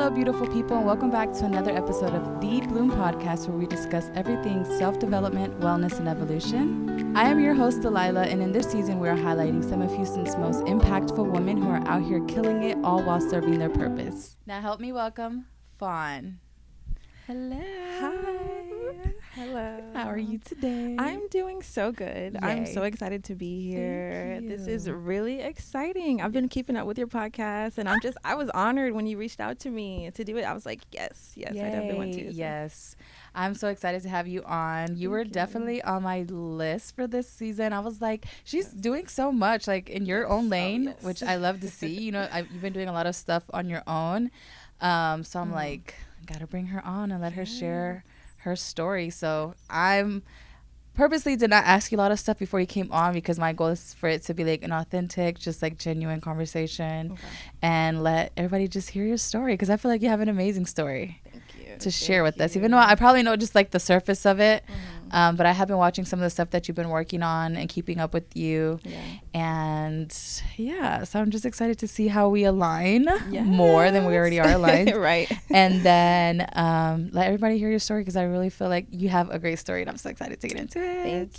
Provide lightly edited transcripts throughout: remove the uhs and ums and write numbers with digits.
Hello, beautiful people, and welcome back to another episode of The Bloom Podcast, where we discuss everything self-development, wellness, and evolution. I am your host, Delila, and in this season, we are highlighting some of Houston's most impactful women who are out here killing it, all while serving their purpose. Now, help me welcome Fawn. Hello. Hi. Hello. How are you today? I'm doing so good. Yay. I'm so excited to be here. Thank This you. is really exciting. I've been keeping up with your podcast, and I was honored when you reached out to me to do it. I was like, yes, I definitely want to. So. Yes. I'm so excited to have you on. You were definitely on my list for this season. I was like, she's doing so much, like in your own lane, which I love to see. You know, you've been doing a lot of stuff on your own. So I'm like, gotta bring her on and let her share her story. So I'm purposely did not ask you a lot of stuff before you came on, because my goal is for it to be like an authentic, just like genuine conversation, and let everybody just hear your story, because I feel like you have an amazing story to share with us, even though I probably know just like the surface of it. But I have been watching some of the stuff that you've been working on and keeping up with you. And so I'm just excited to see how we align more than we already are aligned. Right. And then let everybody hear your story, because I really feel like you have a great story, and I'm so excited to get into it.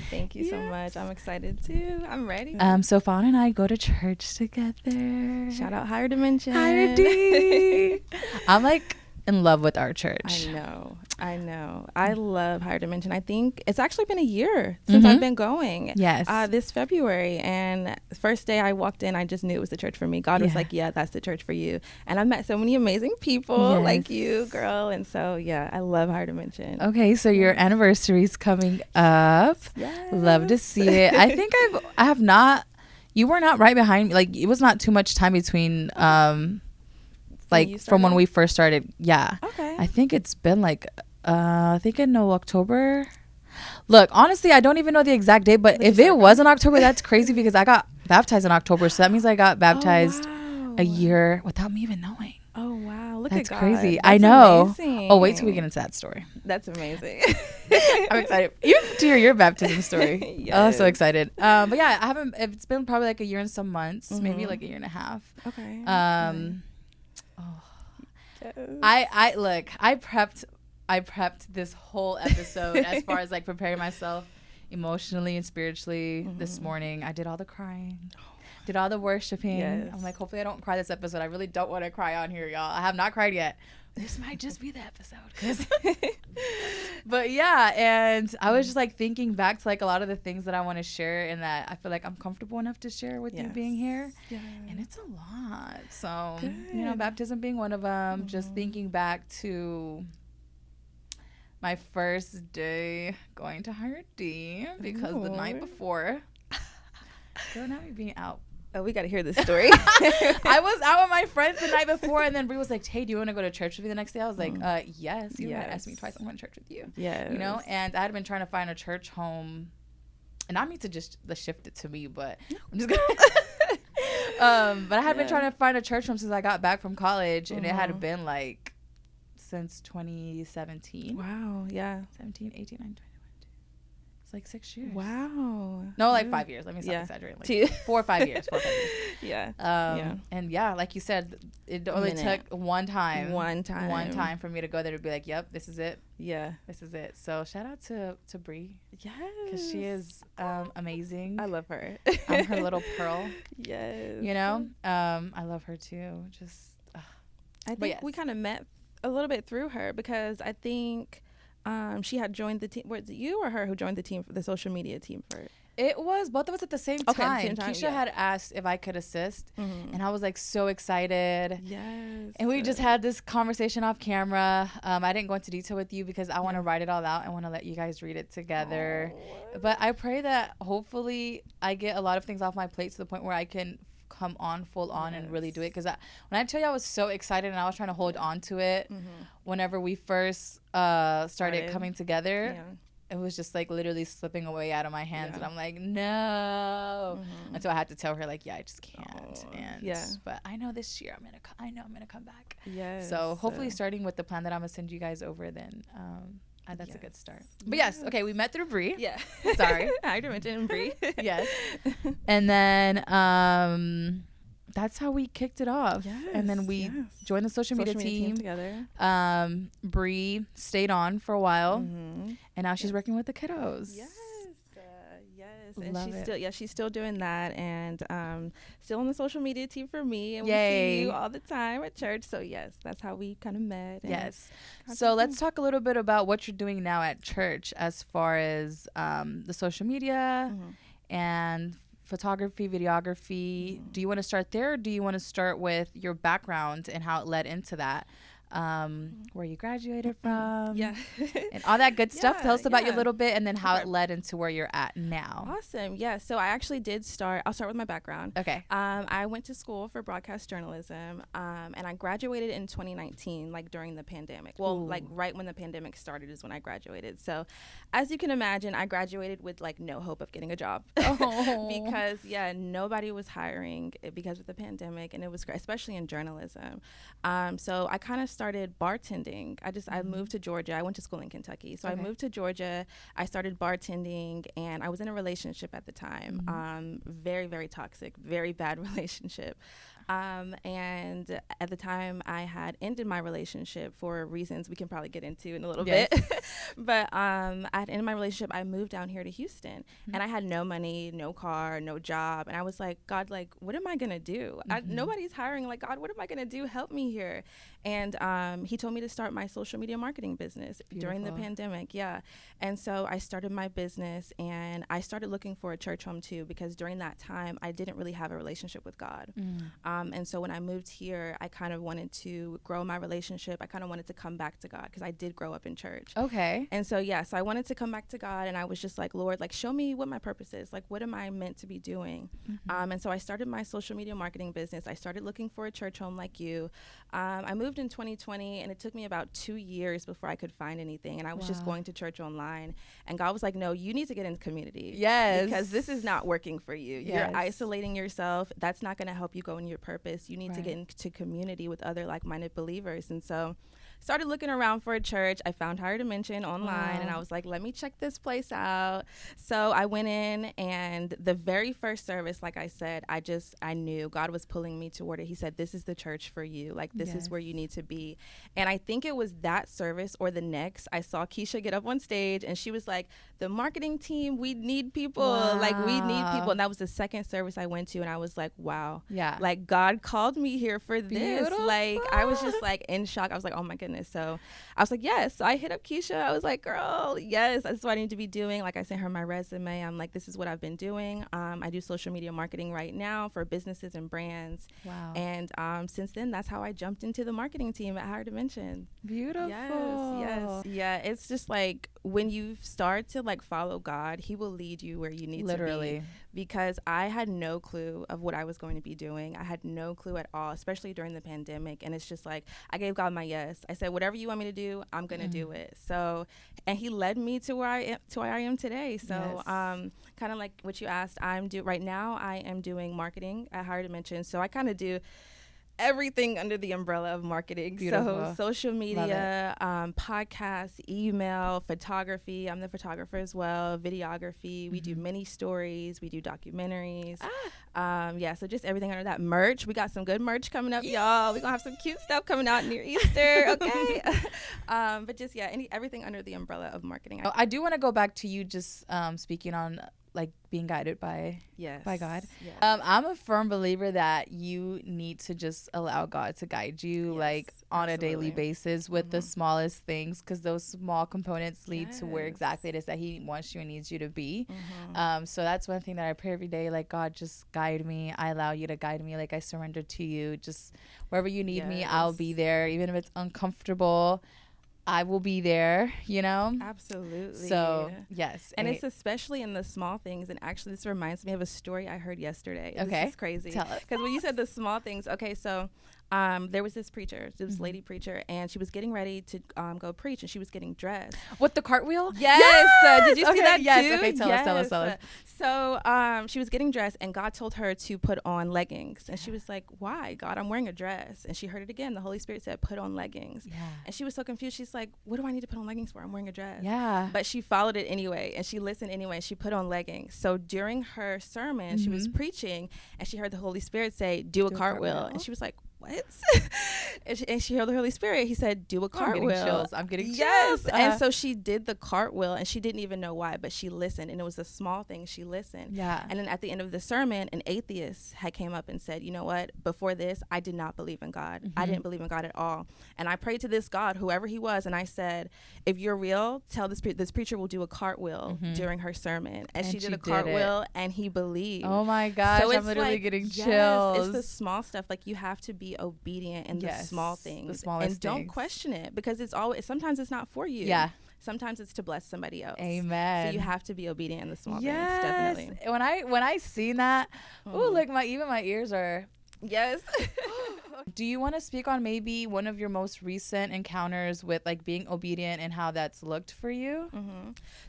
Thank you so much. I'm excited too. I'm ready. So Fawn and I go to church together. Shout out Higher Dimension. Higher D. I'm like in love with our church. I know. I love Higher Dimension. I think it's actually been a year since I've been going. Yes. This February. And the first day I walked in, I just knew it was the church for me. God was like, yeah, that's the church for you. And I met so many amazing people like you, girl. And so, I love Higher Dimension. Okay, so your anniversary's coming up. Yes. Love to see it. I think I have not, you were not right behind me. Like, it was not too much time between, like from when we first started. Yeah. Okay. I think it's been like, I think in October. Look, honestly, I don't even know the exact date, but if it was in October, that's crazy, because I got baptized in October. So that means I got baptized a year without me even knowing. Oh, wow. Look That's at God. crazy. That's I know. amazing. Oh, wait till we get into that story. That's amazing. I'm excited. You to hear your baptism story. Yes. Oh, so excited. But yeah, I haven't. It's been probably like a year and some months, maybe like a year and a half. Okay. I prepped this whole episode as far as like preparing myself emotionally and spiritually. This morning I did all the crying, did all the worshiping. I'm like, hopefully I don't cry this episode. I really don't want to cry on here, y'all. I have not cried yet. This might just be the episode. But yeah, and I was just like thinking back to like a lot of the things that I want to share, and that I feel like I'm comfortable enough to share with you being here. And it's a lot. So, you know, baptism being one of them, just thinking back to my first day going to Higher D, because the night before, girl, not me being out. Oh, we got to hear this story. I was out with my friends the night before, and then Brie was like, hey, do you want to go to church with me the next day? I was like, yes. You had asked me twice. I'm going to church with you. Yes. You know, and I had been trying to find a church home, and I mean to just shift it to me, but I'm just going to. But I had been trying to find a church home since I got back from college, and it had been like since 2017. Wow, yeah. 17, 18, 19, 20. It's like 6 years. Wow. No, like 5 years. Let me stop exaggerating. Like 4 or 5 years. 4 or 5 years. And like you said, it only took one time for me to go there to be like, yep, this is it. Yeah. This is it. So shout out to Brie. Yes. Because she is amazing. I love her. I'm her little pearl. Yes. You know? I love her too. Just I think we kind of met a little bit through her, because I think she had joined the team. Was it you or her who joined the team, for the social media team for it? It was both of us at the same time. Keisha had asked if I could assist, and I was like so excited. Yes. And we just had this conversation off camera. I didn't go into detail with you because I want to write it all out. I want to let you guys read it together. But I pray that hopefully I get a lot of things off my plate to the point where I can come on full on and really do it, because when I tell you I was so excited and I was trying to hold on to it whenever we first started coming together, it was just like literally slipping away out of my hands, and I'm like, no, until I had to tell her like, I just can't. But I know this year I'm gonna come back. So hopefully starting with the plan that I'm gonna send you guys over, then that's a good start. But yes, okay, we met through Brie. Yeah. Sorry. I mentioned Brie. Yes. And then that's how we kicked it off. Yes, and then we joined the social media team together. Bree stayed on for a while, and now she's working with the kiddos. Yes. And she's still doing that, and still on the social media team for me, and we see you all the time at church. So yes, that's how we kind of met. Yes. So let's talk a little bit about what you're doing now at church as far as the social media and photography, videography. Do you want to start there, or do you want to start with your background and how it led into that? Where you graduated from, and all that good stuff. Tell us about you a little bit, and then how it led into where you're at now. Awesome. Yeah. So I actually I'll start with my background. Okay. I went to school for broadcast journalism, and I graduated in 2019, like during the pandemic. Well, like right when the pandemic started is when I graduated. So as you can imagine, I graduated with like no hope of getting a job because nobody was hiring because of the pandemic, and it was especially in journalism. So I kind of started bartending. I moved to Georgia. I went to school in Kentucky. So I moved to Georgia. I started bartending, and I was in a relationship at the time. Very, very toxic, very bad relationship. And at the time I had ended my relationship for reasons we can probably get into in a little bit. But I had ended my relationship. I moved down here to Houston, and I had no money, no car, no job. And I was like, God, like, what am I going to do? Nobody's hiring. Like, God, what am I going to do? Help me here. And he told me to start my social media marketing business during the pandemic. Yeah. And so I started my business, and I started looking for a church home too, because during that time I didn't really have a relationship with God. And so when I moved here, I kind of wanted to grow my relationship. I kind of wanted to come back to God because I did grow up in church. Okay. And so, so I wanted to come back to God, and I was just like, Lord, like, show me what my purpose is. Like, what am I meant to be doing? And so I started my social media marketing business. I started looking for a church home like you. I moved in 2020, and it took me about 2 years before I could find anything. And I was just going to church online. And God was like, no, you need to get into community. Yes. Because this is not working for you. You're isolating yourself. That's not going to help you go in your purpose. You need to get into community with other like-minded believers. And so started looking around for a church. I found Higher Dimension online, and I was like, let me check this place out. So I went in, and the very first service, like I said, I knew God was pulling me toward it. He said, this is the church for you. Like, this is where you need to be. And I think it was that service or the next, I saw Keisha get up on stage, and she was like, the marketing team, we need people. Like, we need people. And that was the second service I went to, and I was like, wow. Yeah. Like, God called me here for this. Beautiful. Like, I was just like in shock. I was like, oh my goodness. So I was like, yes. So I hit up Keisha. I was like, girl, yes, that's what I need to be doing. Like, I sent her my resume. I'm like, this is what I've been doing. I do social media marketing right now for businesses and brands. Wow. And since then, that's how I jumped into the marketing team at Higher Dimension. Beautiful. Yes. Yeah. It's just like when you start to like follow God, he will lead you where you need to be. Because I had no clue of what I was going to be doing. I had no clue at all, especially during the pandemic. And it's just like, I gave God my yes. I said, whatever you want me to do, I'm going to do it. So, and he led me to where I am today. So, kind of like what you asked, right now I am doing marketing at Higher Dimension. So I kind of do everything under the umbrella of marketing. Beautiful. So social media, podcasts, email, photography. I'm the photographer as well. Videography. We do mini stories. We do documentaries. So just everything under that. Merch. We got some good merch coming up, y'all. We're gonna have some cute stuff coming out near Easter. Okay. But just everything under the umbrella of marketing. I do want to go back to you just speaking on like being guided by God. Yes. I'm a firm believer that you need to just allow God to guide you like on a daily basis with the smallest things, because those small components lead to where exactly it is that he wants you and needs you to be. So that's one thing that I pray every day, like, God, just guide me. I allow you to guide me. Like, I surrender to you. Just wherever you need me, I'll be there. Even if it's uncomfortable, I will be there, you know? Absolutely. So, yes. And it's especially in the small things. And actually, this reminds me of a story I heard yesterday. Okay. This is crazy. Tell us. Because when you said the small things, okay, so there was this preacher, this lady preacher, and she was getting ready to go preach, and she was getting dressed with the cartwheel. Yes, did you see that yes too? Okay, tell us. So she was getting dressed, and God told her to put on leggings, and she was like, why, God, I'm wearing a dress? And she heard it again. The Holy Spirit said, put on leggings. And she was so confused. She's like, what do I need to put on leggings for? I'm wearing a dress. But she followed it anyway, and she listened anyway, and she put on leggings. So during her sermon, she was preaching, and she heard the Holy Spirit say, do a cartwheel. And she was like, what? and she heard the Holy Spirit. He said, do a cartwheel. I'm getting chills. Yes. And so she did the cartwheel, and she didn't even know why, but she listened, and it was a small thing. She listened. And then at the end of the sermon, an atheist had came up and said, you know what? Before this, I did not believe in God. I didn't believe in God at all. And I prayed to this God, whoever he was, and I said, if you're real, tell this preacher will do a cartwheel during her sermon. And she did a cartwheel, and he believed. Oh my gosh, so I'm literally getting chills. It's the small stuff. Like, you have to be obedient in the small things, the smallest and don't question it, because it's always, sometimes it's not for you. Sometimes it's to bless somebody else. Amen. So you have to be obedient in the small things. Definitely. When I seen that, like my ears are. Yes. Do you want to speak on maybe one of your most recent encounters with like being obedient and how that's looked for you?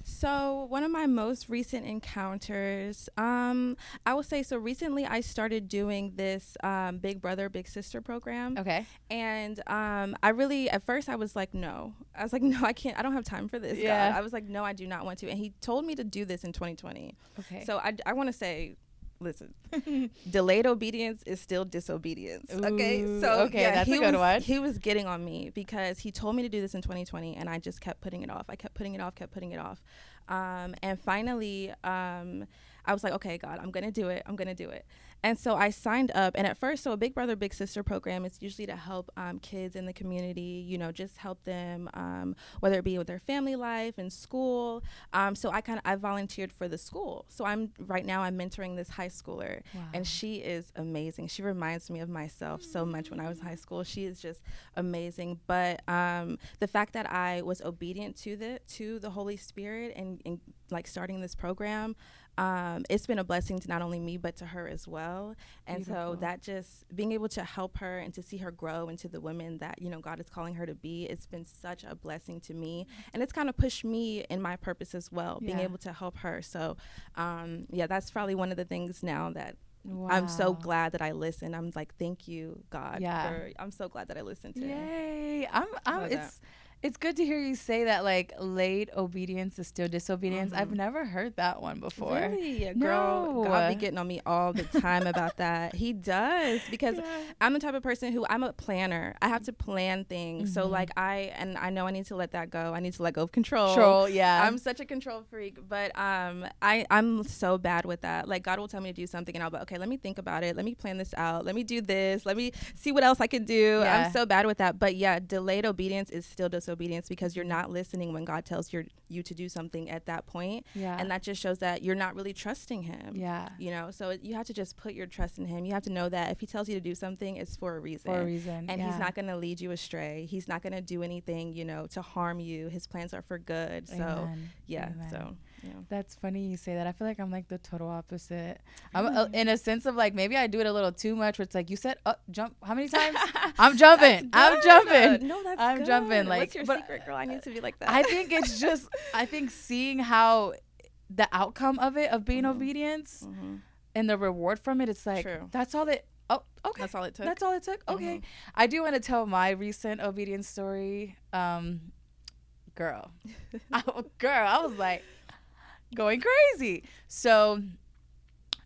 So one of my most recent encounters, I will say, so recently I started doing this Big Brother, Big Sister program. Okay. And I really, at first I was like, no, I can't, I don't have time for this. God. I was like, no, I do not want to. And he told me to do this in 2020. Okay. So I want to say, listen, delayed obedience is still disobedience. Okay. So that's a good one. He was getting on me because he told me to do this in 2020, and I just kept putting it off. I kept putting it off. And finally, I was like, okay, God, I'm going to do it. And so I signed up. And at first, so a Big Brother, Big Sister program is usually to help kids in the community, you know, just help them, whether it be with their family life and school. So I volunteered for the school. So right now I'm mentoring this high schooler. Wow. And she is amazing. She reminds me of myself so much when I was in high school. She is just amazing. But the fact that I was obedient to the Holy Spirit and like starting this program, it's been a blessing to not only me but to her as well. And Beautiful. So that just being able to help her and to see her grow into the woman that, you know, God is calling her to be, it's been such a blessing to me, and it's kind of pushed me in my purpose as well, being able to help her. So that's probably one of the things now that I'm so glad that I listened. I'm like, thank you, God. I'm so glad that I listened to it. Yay. It's good to hear you say that, like, late obedience is still disobedience. I've never heard that one before. Really? Girl, no. God be getting on me all the time about that. He does, because I'm the type of person who, I'm a planner. I have to plan things. So, like, I know I need to let that go. I need to let go of control. I'm such a control freak, but I'm so bad with that. Like, God will tell me to do something, and I'll be, okay, let me think about it. Let me plan this out. Let me do this. Let me see what else I can do. I'm so bad with that. But, delayed obedience is still disobedience, because you're not listening when God tells you to do something at that point. And that just shows that you're not really trusting him. You know, so you have to just put your trust in him. You have to know that if he tells you to do something, it's for a reason. And he's not going to lead you astray. He's not going to do anything, you know, to harm you. His plans are for good. So, Amen. So, yeah. That's funny you say that. I feel like I'm like the total opposite. I'm in a sense of like, maybe I do it a little too much, where it's like, you said jump how many times? I'm jumping. No, that's I'm good. jumping. Like, what's your secret, girl? I need to be like that. I think it's just, seeing how the outcome of being obedience and the reward from it, it's like, that's all that. Oh, okay. That's all it took. That's all it took. Okay. I do want to tell my recent obedience story. Girl, I was like going crazy. So,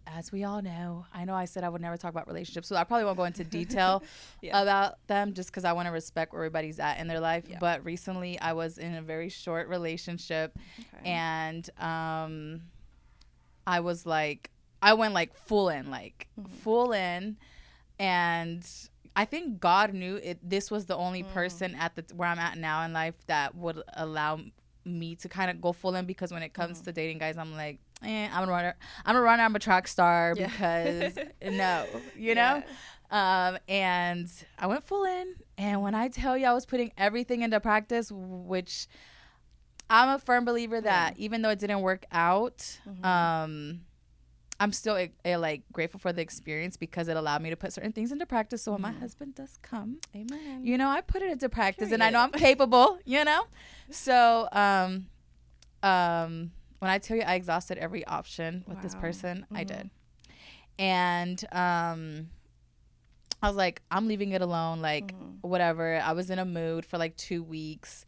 as we all know, I know I said I would never talk about relationships, so I probably won't go into detail about them, just because I want to respect where everybody's at in their life. But recently I was in a very short relationship, and I was like, I went like full in, and I think God knew this was the only person at where I'm at now in life that would allow me to kind of go full in, because when it comes to dating guys, I'm like, I'm a runner, I'm a track star, because no, you know. And I went full in, and when I tell you I was putting everything into practice, which I'm a firm believer that even though it didn't work out, I'm still like grateful for the experience because it allowed me to put certain things into practice. So when my husband does come, amen, you know, I put it into practice. Period. And I know I'm capable, you know? So, when I tell you I exhausted every option with this person, I did. And, I was like, I'm leaving it alone. Like, whatever. I was in a mood for like 2 weeks.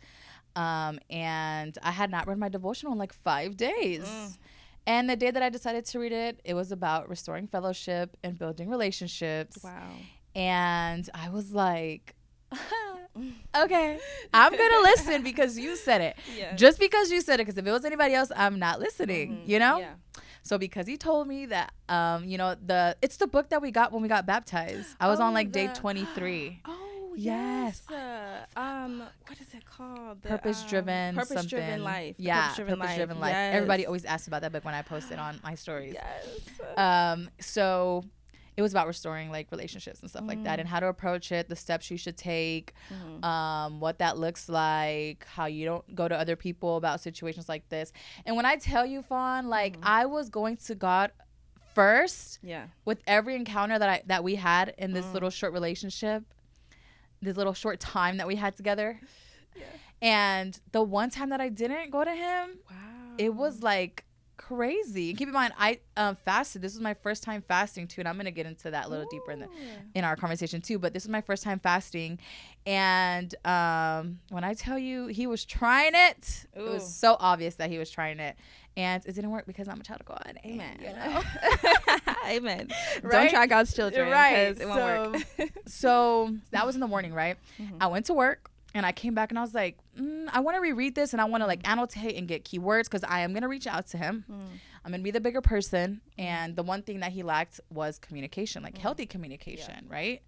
And I had not read my devotional in like 5 days. And the day that I decided to read it, it was about restoring fellowship and building relationships. Wow. And I was like, okay, I'm going to listen because you said it. Yeah. Just because you said it. Because if it was anybody else, I'm not listening, you know? Yeah. So because he told me that, you know, it's the book that we got when we got baptized. I was on like day 23. Oh, yes. What is it called? Purpose-driven life. Yeah, Purpose-driven life. Yes. Everybody always asks about that book when I post it on my stories. Yes. So it was about restoring like relationships and stuff like that, and how to approach it, the steps you should take, what that looks like, how you don't go to other people about situations like this. And when I tell you, Fawn, like I was going to God first, with every encounter that we had in this little short relationship, this little short time that we had together. Yeah. And the one time that I didn't go to him, it was like crazy. And keep in mind, I fasted. This was my first time fasting too, and I'm gonna get into that a little deeper in our conversation too. But this was my first time fasting, and when I tell you he was trying it, it was so obvious that he was trying it, and it didn't work because I'm a child of God. Amen. You know? Amen. Right? Don't try God's children, right? It won't work. So that was in the morning, right? I went to work. And I came back and I was like, I want to reread this and I want to like annotate and get keywords because I am going to reach out to him. I'm going to be the bigger person. And the one thing that he lacked was communication, like healthy communication, right?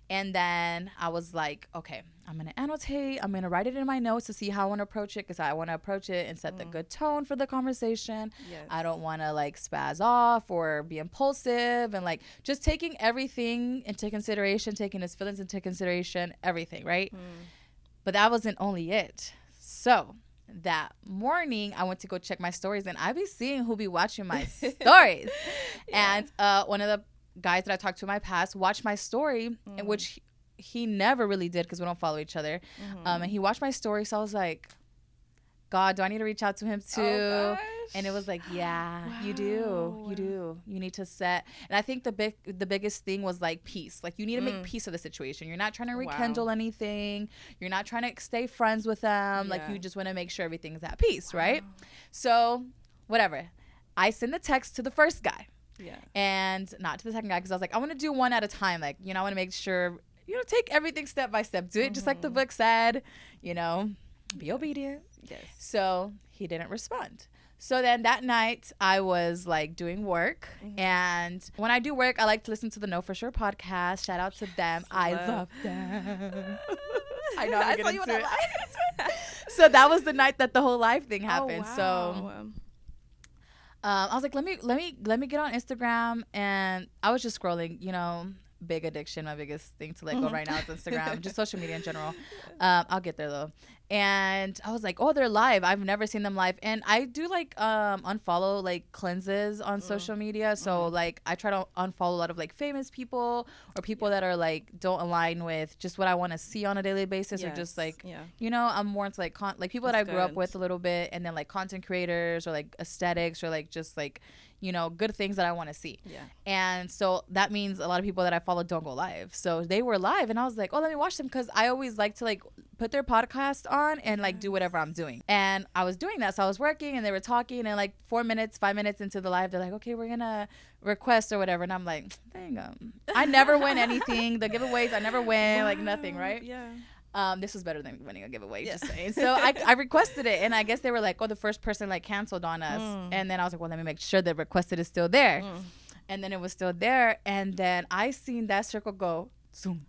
And then I was like, okay, I'm going to annotate. I'm going to write it in my notes to see how I want to approach it because I want to approach it and set the good tone for the conversation. Yes. I don't want to like spaz off or be impulsive and like just taking everything into consideration, taking his feelings into consideration, everything, right? But that wasn't only it. So that morning, I went to go check my stories, and I be seeing who be watching my stories. And one of the guys that I talked to in my past watched my story, in which he never really did because we don't follow each other. And he watched my story, so I was like, God, do I need to reach out to him too? Oh, and it was like, yeah, you do. You need to set. And I think the biggest thing was like peace. Like you need to make peace of the situation. You're not trying to rekindle anything. You're not trying to stay friends with them. Like you just want to make sure everything's at peace, right? So whatever. I send the text to the first guy. Yeah. And not to the second guy because I was like, I want to do one at a time. Like, you know, I want to make sure, you know, take everything step by step. Do it just like the book said, you know, be obedient. Yes. So he didn't respond. So then that night I was like doing work. And when I do work, I like to listen to the Know For Sure podcast. Shout out to them. I love them. I know I'm getting into it. So that was the night that the whole live thing happened. Oh, wow. So I was like, let me get on Instagram. And I was just scrolling, you know, big addiction. My biggest thing to let go right now is Instagram, just social media in general. I'll get there though. And I was like, oh, they're live. I've never seen them live. And I do like unfollow like cleanses on social media. So like I try to unfollow a lot of like famous people or people that are like don't align with just what I want to see on a daily basis or just like, you know, I'm more into like like people that I grew up with a little bit, and then like content creators or like aesthetics or like just like, you know, good things that I want to see. Yeah. And so that means a lot of people that I follow don't go live. So they were live and I was like, oh, let me watch them because I always like to like put their podcast on and like do whatever I'm doing. And I was doing that. So I was working and they were talking, and like 5 minutes into the live, they're like, okay, we're going to request or whatever. And I'm like, dang, I never win anything. The giveaways, I never win, like nothing, right? Yeah. This was better than winning a giveaway, just saying. So I requested it, and I guess they were like, oh, the first person like canceled on us. And then I was like, well, let me make sure the requested is still there. And then it was still there. And then I seen that circle go zoom,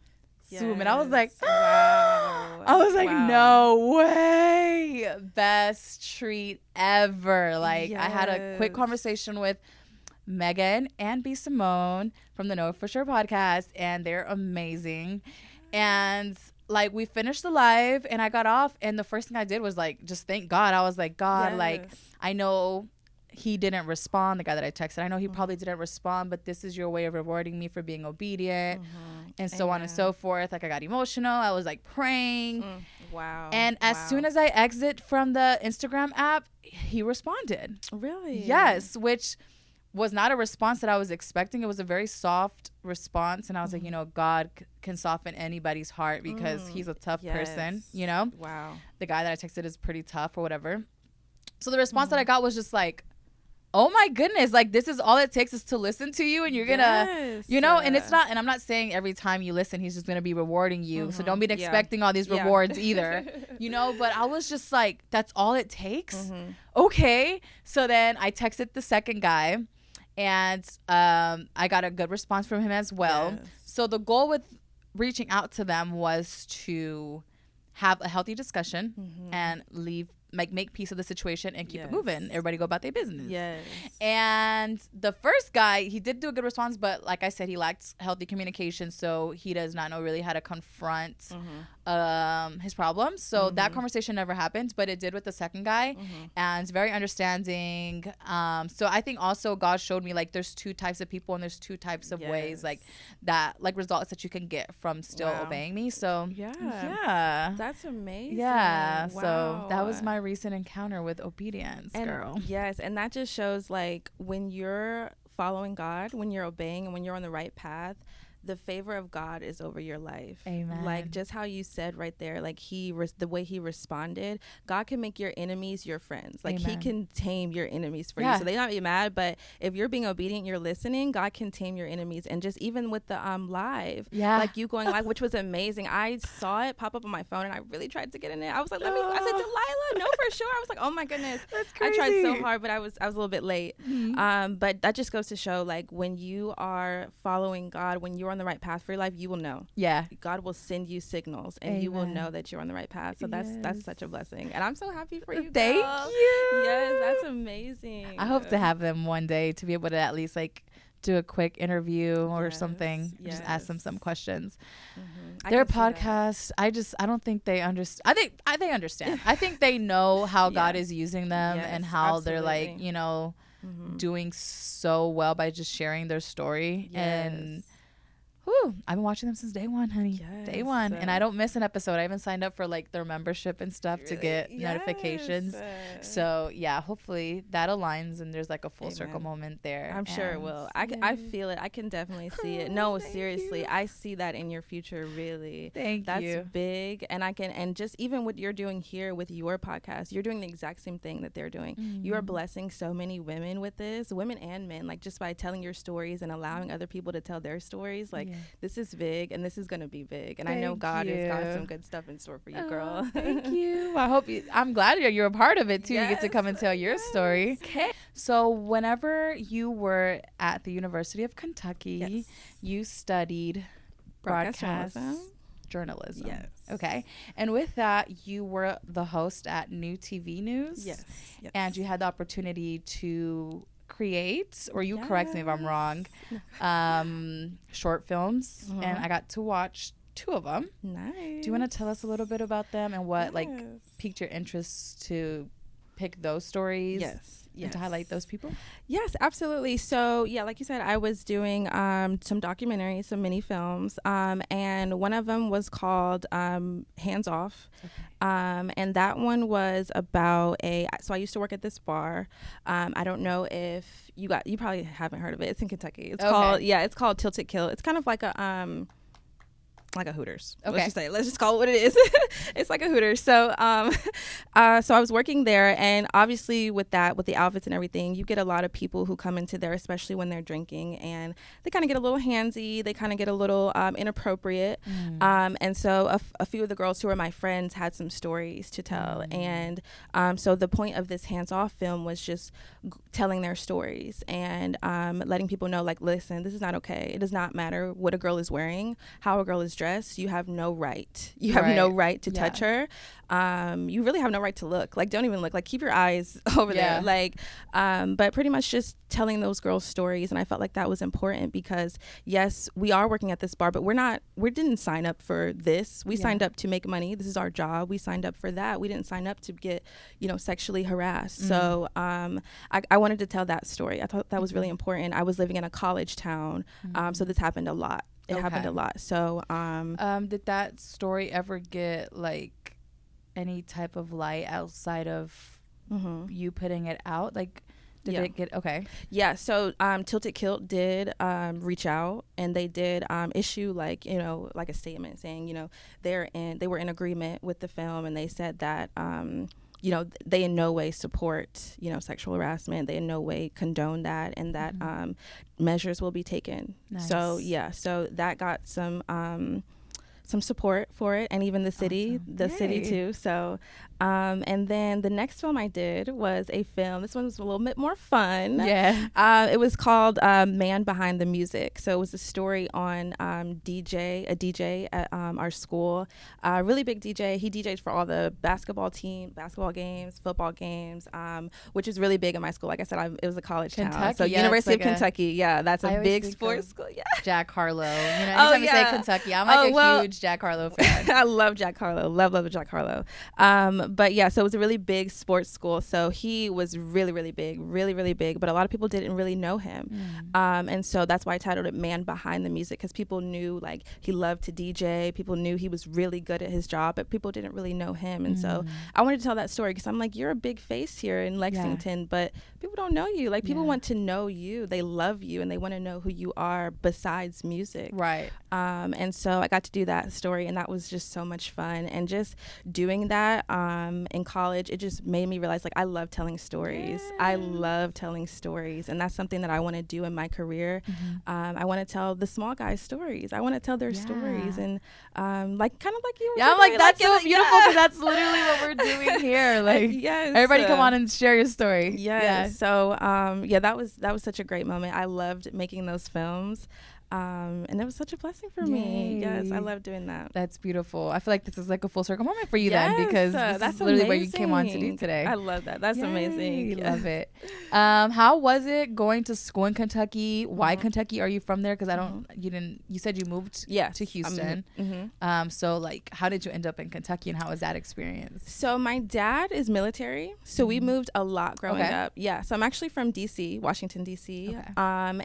zoom. And I was like, wow. I was like, no way. Best treat ever. Like I had a quick conversation with Megan and B. Simone from the Know For Sure podcast, and they're amazing. And like we finished the live and I got off, and the first thing I did was like just thank God. I was like, God, like I know he didn't respond, the guy that I texted. I know he probably didn't respond, but this is your way of rewarding me for being obedient, and so on and so forth. Like, I got emotional. I was like praying. Wow. And as soon as I exit from the Instagram app, he responded. Really? Yes, which was not a response that I was expecting. It was a very soft response, and I was like, you know, God can soften anybody's heart because he's a tough person, you know? Wow. The guy that I texted is pretty tough or whatever. So the response that I got was just like, oh my goodness, like, this is all it takes is to listen to you, and you're gonna, you know, and it's not, and I'm not saying every time you listen he's just gonna be rewarding you, so don't be expecting all these rewards either, you know. But I was just like, that's all it takes. Okay. So then I texted the second guy, and I got a good response from him as well. So the goal with reaching out to them was to have a healthy discussion and make peace of the situation and keep it moving. Everybody go about their business. And the first guy, he did do a good response, but like I said, he lacked healthy communication, so he does not know really how to confront his problems. So that conversation never happened, but it did with the second guy, and very understanding. So I think also God showed me, like, there's two types of people and there's two types of ways, like, that, like, results that you can get from still obeying me. So that's amazing. So that was my recent encounter with obedience, girl. Yes, and that just shows, like, when you're following God, when you're obeying, and when you're on the right path, the favor of God is over your life. Amen. Like, just how you said right there, like, the way he responded, God can make your enemies your friends. Like, he can tame your enemies for you. So they not be mad, but if you're being obedient, you're listening, God can tame your enemies. And just even with the live, like, you going live, which was amazing. I saw it pop up on my phone, and I really tried to get in it. I was like, I said, Delila, no, for sure. I was like, oh my goodness. That's crazy. I tried so hard, but I was a little bit late. But that just goes to show, like, when you are following God, when you're on the right path for your life, you will know. God will send you signals, and you will know that you're on the right path. So that's such a blessing, and I'm so happy for you. Thank you. Yes, that's amazing. I hope to have them one day to be able to at least, like, do a quick interview or something. Just ask them some questions. Their podcast, I don't think they understand. I think they understand. I think they know how God is using them, and how they're, like, you know, doing so well by just sharing their story. And I've been watching them since day one, honey. Day one. And I don't miss an episode. I even signed up for, like, their membership and stuff to get notifications. So yeah, hopefully that aligns and there's, like, a full circle moment there. I'm sure it will. I feel it. I can definitely see it. No, seriously, I see that in your future, really. That's big. And and just even what you're doing here with your podcast, you're doing the exact same thing that they're doing. You are blessing so many women with this, women and men, like, just by telling your stories and allowing other people to tell their stories. Like, this is big, and this is going to be big. And I know God has got some good stuff in store for you, girl. Thank you. I'm glad you're a part of it too. You get to come and tell your story. Okay. So whenever you were at the University of Kentucky, you studied broadcast journalism. Yes. Okay. And with that, you were the host at New TV News. Yes. And you had the opportunity to create, or you correct me if I'm wrong, short films, and I got to watch 2 of them. Nice. Do you want to tell us a little bit about them and what like piqued your interest to pick those stories? And to highlight those people? Yes, absolutely. So yeah, like you said, I was doing some documentaries, some mini films, and one of them was called Hands Off. And that one was about so I used to work at this bar. I don't know if you probably haven't heard of it. It's in Kentucky. It's called Tilted Kill. It's kind of like a Hooters. Let's just call it what it is. It's like a Hooters. So so I was working there, and obviously with the outfits and everything, you get a lot of people who come into there, especially when they're drinking, and they kind of get a little handsy, they kind of get a little inappropriate. And so a few of the girls who were my friends had some stories to tell. And so the point of this Hands Off film was just telling their stories and letting people know, like, listen, this is not okay. It does not matter what a girl is wearing, how a girl is dressed. dress, you have no right. You have no right to touch her. You really have no right to look. Like, don't even look. Like, keep your eyes over there. Like, but pretty much just telling those girls stories. And I felt like that was important because, yes, we are working at this bar, but we didn't sign up for this. We signed up to make money. This is our job. We signed up for that. We didn't sign up to get, sexually harassed. So I wanted to tell that story. I thought that was really important. I was living in a college town. So this happened a lot. It happened a lot. So did that story ever get like any type of light outside of you putting it out? Like, did it get Yeah, so Tilted Kilt did reach out, and they did issue like a statement saying they were in agreement with the film, and they said that they in no way support sexual harassment. They in no way condone that, and that measures will be taken. Nice. So so that got some support for it, and even the city, city too. So, and then the next film I did was a film. This one was a little bit more fun. Yeah. It was called Man Behind the Music. So it was a story on a DJ at our school, really big DJ. He DJs for all the basketball games, football games, which is really big in my school. Like I said, it was a college town. So University of Kentucky. Yeah, that's a big sports school. Yeah. Jack Harlow. Anytime you say Kentucky, I'm like a huge Jack Harlow fan. I love Jack Harlow. Love Jack Harlow. But yeah, so it was a really big sports school. So he was really, really big, but a lot of people didn't really know him. And so that's why I titled it Man Behind the Music, because people knew like he loved to DJ. People knew he was really good at his job, but people didn't really know him. And so I wanted to tell that story because I'm like, you're a big face here in Lexington, but people don't know you. Like, people want to know you. They love you, and they want to know who you are besides music. Right. And so I got to do that story, and that was just so much fun. And just doing that in college, it just made me realize, like, I love telling stories. I love telling stories, and that's something that I want to do in my career. I want to tell the small guys stories. I want to tell their stories, and like, kind of like you were I'm like, that's so beautiful, because that's literally what we're doing here. Like, everybody come on and share your story. So that was such a great moment. I loved making those films. And it was such a blessing for me. Yes, I love doing that. That's beautiful. I feel like this is like a full circle moment for you then, because that's literally what you came on to do today. I love that. That's amazing. Love it. How was it going to school in Kentucky? Why Kentucky? Are you from there? Because you said you moved to Houston. So like, how did you end up in Kentucky, and how was that experience? So my dad is military, so we moved a lot growing up. Yeah, so I'm actually from DC, Washington, DC.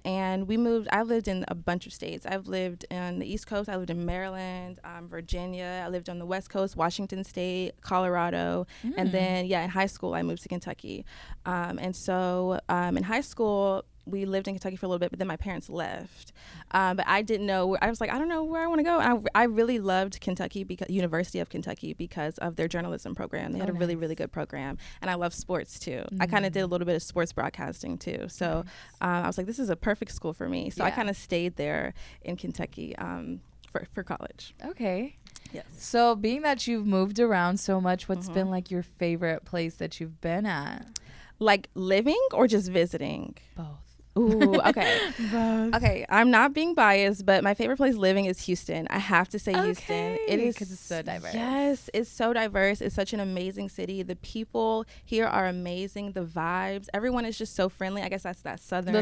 And we moved, I lived in a bunch of states. I've lived on the East Coast. I lived in Maryland, Virginia. I lived on the West Coast, Washington State, Colorado. And then, in high school, I moved to Kentucky. And so in high school, we lived in Kentucky for a little bit, but then my parents left. But I didn't know. I was like, I don't know where I want to go. I really loved Kentucky, because University of Kentucky, because of their journalism program. They had a really, really good program. And I love sports too. I kind of did a little bit of sports broadcasting too. So I was like, this is a perfect school for me. So I kind of stayed there in Kentucky for college. Okay. Yes. So being that you've moved around so much, what's been like your favorite place that you've been at? Like living or just visiting? Both. Ooh, okay. Okay, I'm not being biased, but my favorite place living is Houston. I have to say Houston. It is, because it's so diverse. Yes, it's so diverse. It's such an amazing city. The people here are amazing. The vibes. Everyone is just so friendly. I guess that's that southern.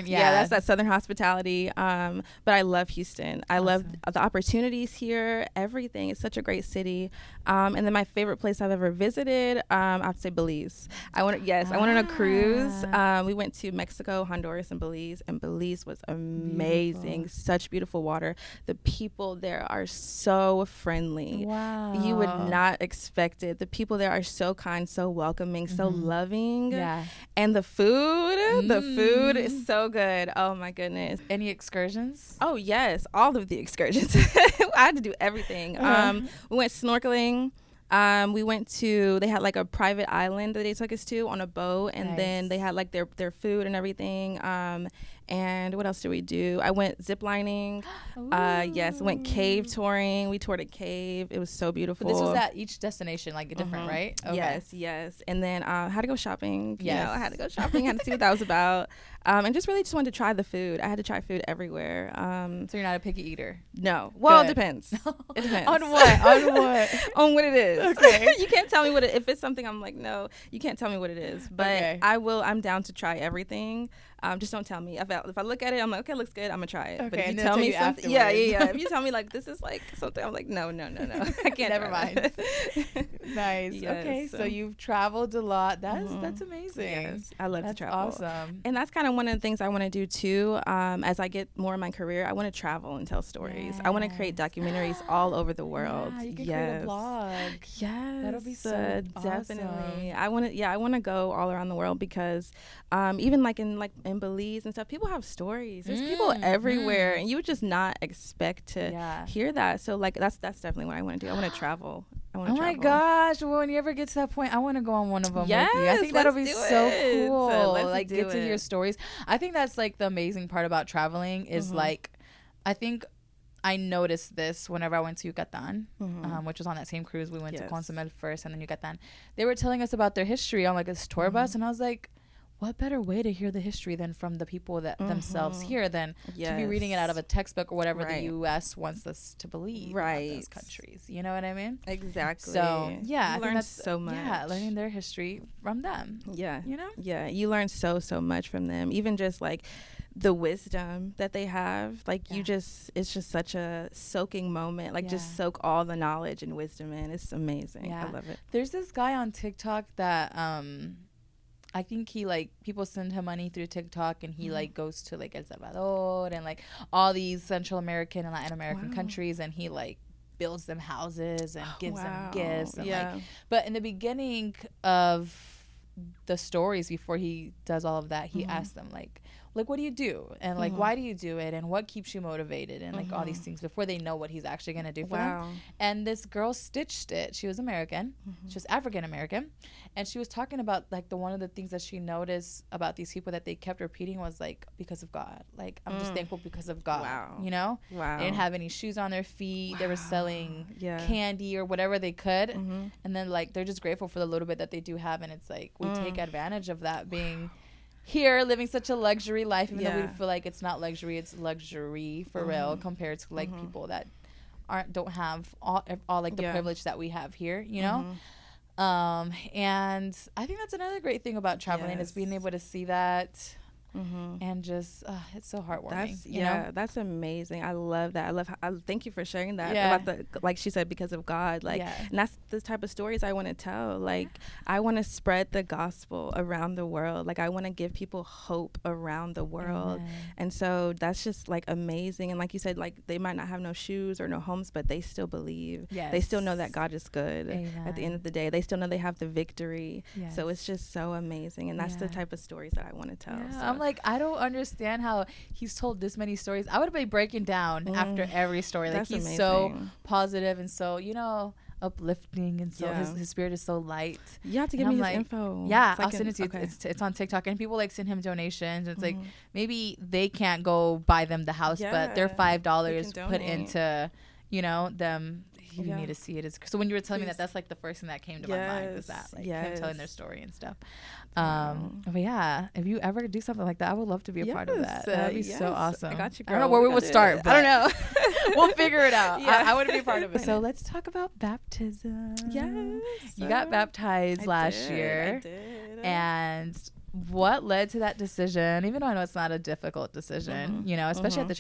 Yeah, that's that southern hospitality. But I love Houston. I love the opportunities here. Everything. It's such a great city. And then my favorite place I've ever visited, I have to say Belize. I went on a cruise. We went to Mexico, Honduras, and Belize was amazing. Beautiful. Such beautiful water. The people there are so friendly. Wow. You would not expect it. The people there are so kind, so welcoming, so loving. Yeah. And the food is so good. Oh my goodness. Any excursions? Oh yes, all of the excursions. I had to do everything. We went snorkeling. They had like a private island that they took us to on a boat, and then they had like their food and everything. And what else did we do? I went zip lining. Yes, went cave touring. We toured a cave. It was so beautiful. But this was at each destination, like different, right? Okay. Yes. And then had to go shopping. Yes. I had to go shopping. Had to see what that was about. And just wanted to try the food. I had to try food everywhere. So you're not a picky eater? No. Well, it depends. It depends. On what? On what? On what it is. Okay. You can't tell me what if it's something I'm like, no, you can't tell me what it is. But I'm down to try everything. Just don't tell me. If I look at it, I'm like, okay, it looks good. I'm gonna try it. Okay, but if you tell me something, yeah. afterwards. If you tell me like this is like something, I'm like, no, I can't. Never mind. Nice. Yes, okay, so you've traveled a lot. That's amazing. Yes, I love to travel. Awesome. And that's kind of one of the things I want to do too. As I get more in my career, I want to travel and tell stories. I want to create documentaries all over the world. Yeah, you can create a vlog. Yes, that'll be so definitely. awesome. I want to go all around the world because even like in Belize and stuff, people have stories. There's people everywhere, and you would just not expect to hear that. So like that's definitely what I want to do. I want to travel. My gosh! Well, when you ever get to that point, I want to go on one of them. Yes, with you. I think that'll be so cool. So like get to hear stories. I think that's like the amazing part about traveling is like, I think I noticed this whenever I went to Yucatan, which was on that same cruise. We went to Consumel first, and then Yucatan. They were telling us about their history on like this tour bus, and I was like, what better way to hear the history than from the people that themselves here than to be reading it out of a textbook or whatever the U.S. wants us to believe about those countries. You know what I mean? Exactly. So, yeah. I think that's so much. Yeah, learning their history from them. Yeah. You know? Yeah, you learn so much from them. Even just, like, the wisdom that they have. Like, it's just such a soaking moment. Like, just soak all the knowledge and wisdom in. It's amazing. Yeah. I love it. There's this guy on TikTok that I think he like people send him money through TikTok, and he like goes to like El Salvador and like all these Central American and Latin American countries, and he like builds them houses and gives them gifts and like. But in the beginning of the stories, before he does all of that, he asks them like what do you do, and like why do you do it, and what keeps you motivated, and like all these things before they know what he's actually gonna do for them. And this girl stitched it. She was American. She was African American, and she was talking about like one of the things that she noticed about these people that they kept repeating was like, because of God. Like, I'm just thankful because of God. You know? They didn't have any shoes on their feet. They were selling candy or whatever they could, and then like they're just grateful for the little bit that they do have, and it's like we take advantage of that being here, living such a luxury life, even though we feel like it's not luxury, it's luxury for real compared to like people that don't have all like the privilege that we have here, you know. And I think that's another great thing about traveling is being able to see that. And just it's so heartwarming. That's amazing. I love that. I thank you for sharing that about the, like she said, because of God, like, and that's the type of stories I want to tell. Like, I want to spread the gospel around the world. Like, I want to give people hope around the world. And so that's just like amazing. And like you said, like they might not have no shoes or no homes, but they still believe. They still know that God is good. At the end of the day, they still know they have the victory. So it's just so amazing. And that's the type of stories that I want to tell. So. Like, I don't understand how he's told this many stories. I would be breaking down after every story. Like, he's amazing. So positive and so, you know, uplifting, and so his spirit is so light. You have to give me his info. Yeah, I'll send it to you. It's on TikTok, and people like send him donations. It's like maybe they can't go buy them the house, but their $5 put into, you know, them. You need to see it. So when you were telling me that's like the first thing that came to my mind was that, like him telling their story and stuff. But yeah, if you ever do something like that, I would love to be a part of that. That'd be so awesome. I got you, girl. I don't know where we would start, but I don't know. We'll figure it out. I want to be a part of it. So let's talk about baptism. Yes. You got baptized last year. I did. And what led to that decision, even though I know it's not a difficult decision, you know, especially at the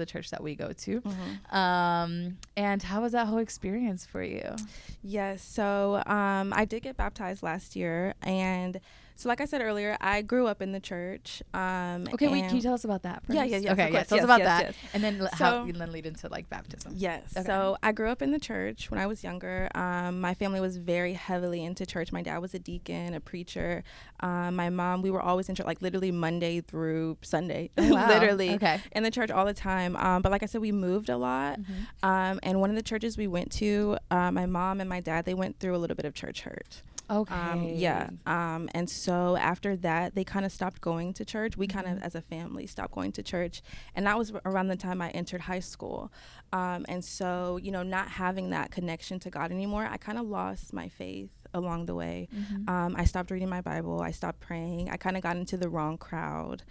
church that we go to. And how was that whole experience for you? Yes. So I did get baptized last year, and so like I said earlier, I grew up in the church. Okay, wait, can you tell us about that first? Yeah. Okay, tell us about that. And then how you then lead into like baptism. Yes. Okay. So I grew up in the church when I was younger. My family was very heavily into church. My dad was a deacon, a preacher. My mom, we were always in church, like literally Monday through Sunday, literally in the church all the time. But like I said, we moved a lot. And one of the churches we went to, my mom and my dad, they went through a little bit of church hurt. Okay. And so after that, they kind of stopped going to church. We kind of, Mm-hmm. as a family, stopped going to church. And that was around the time I entered high school. And so, not having that connection to God anymore, I kind of lost my faith along the way. Mm-hmm. I stopped reading my Bible. I stopped praying. I kind of got into the wrong crowd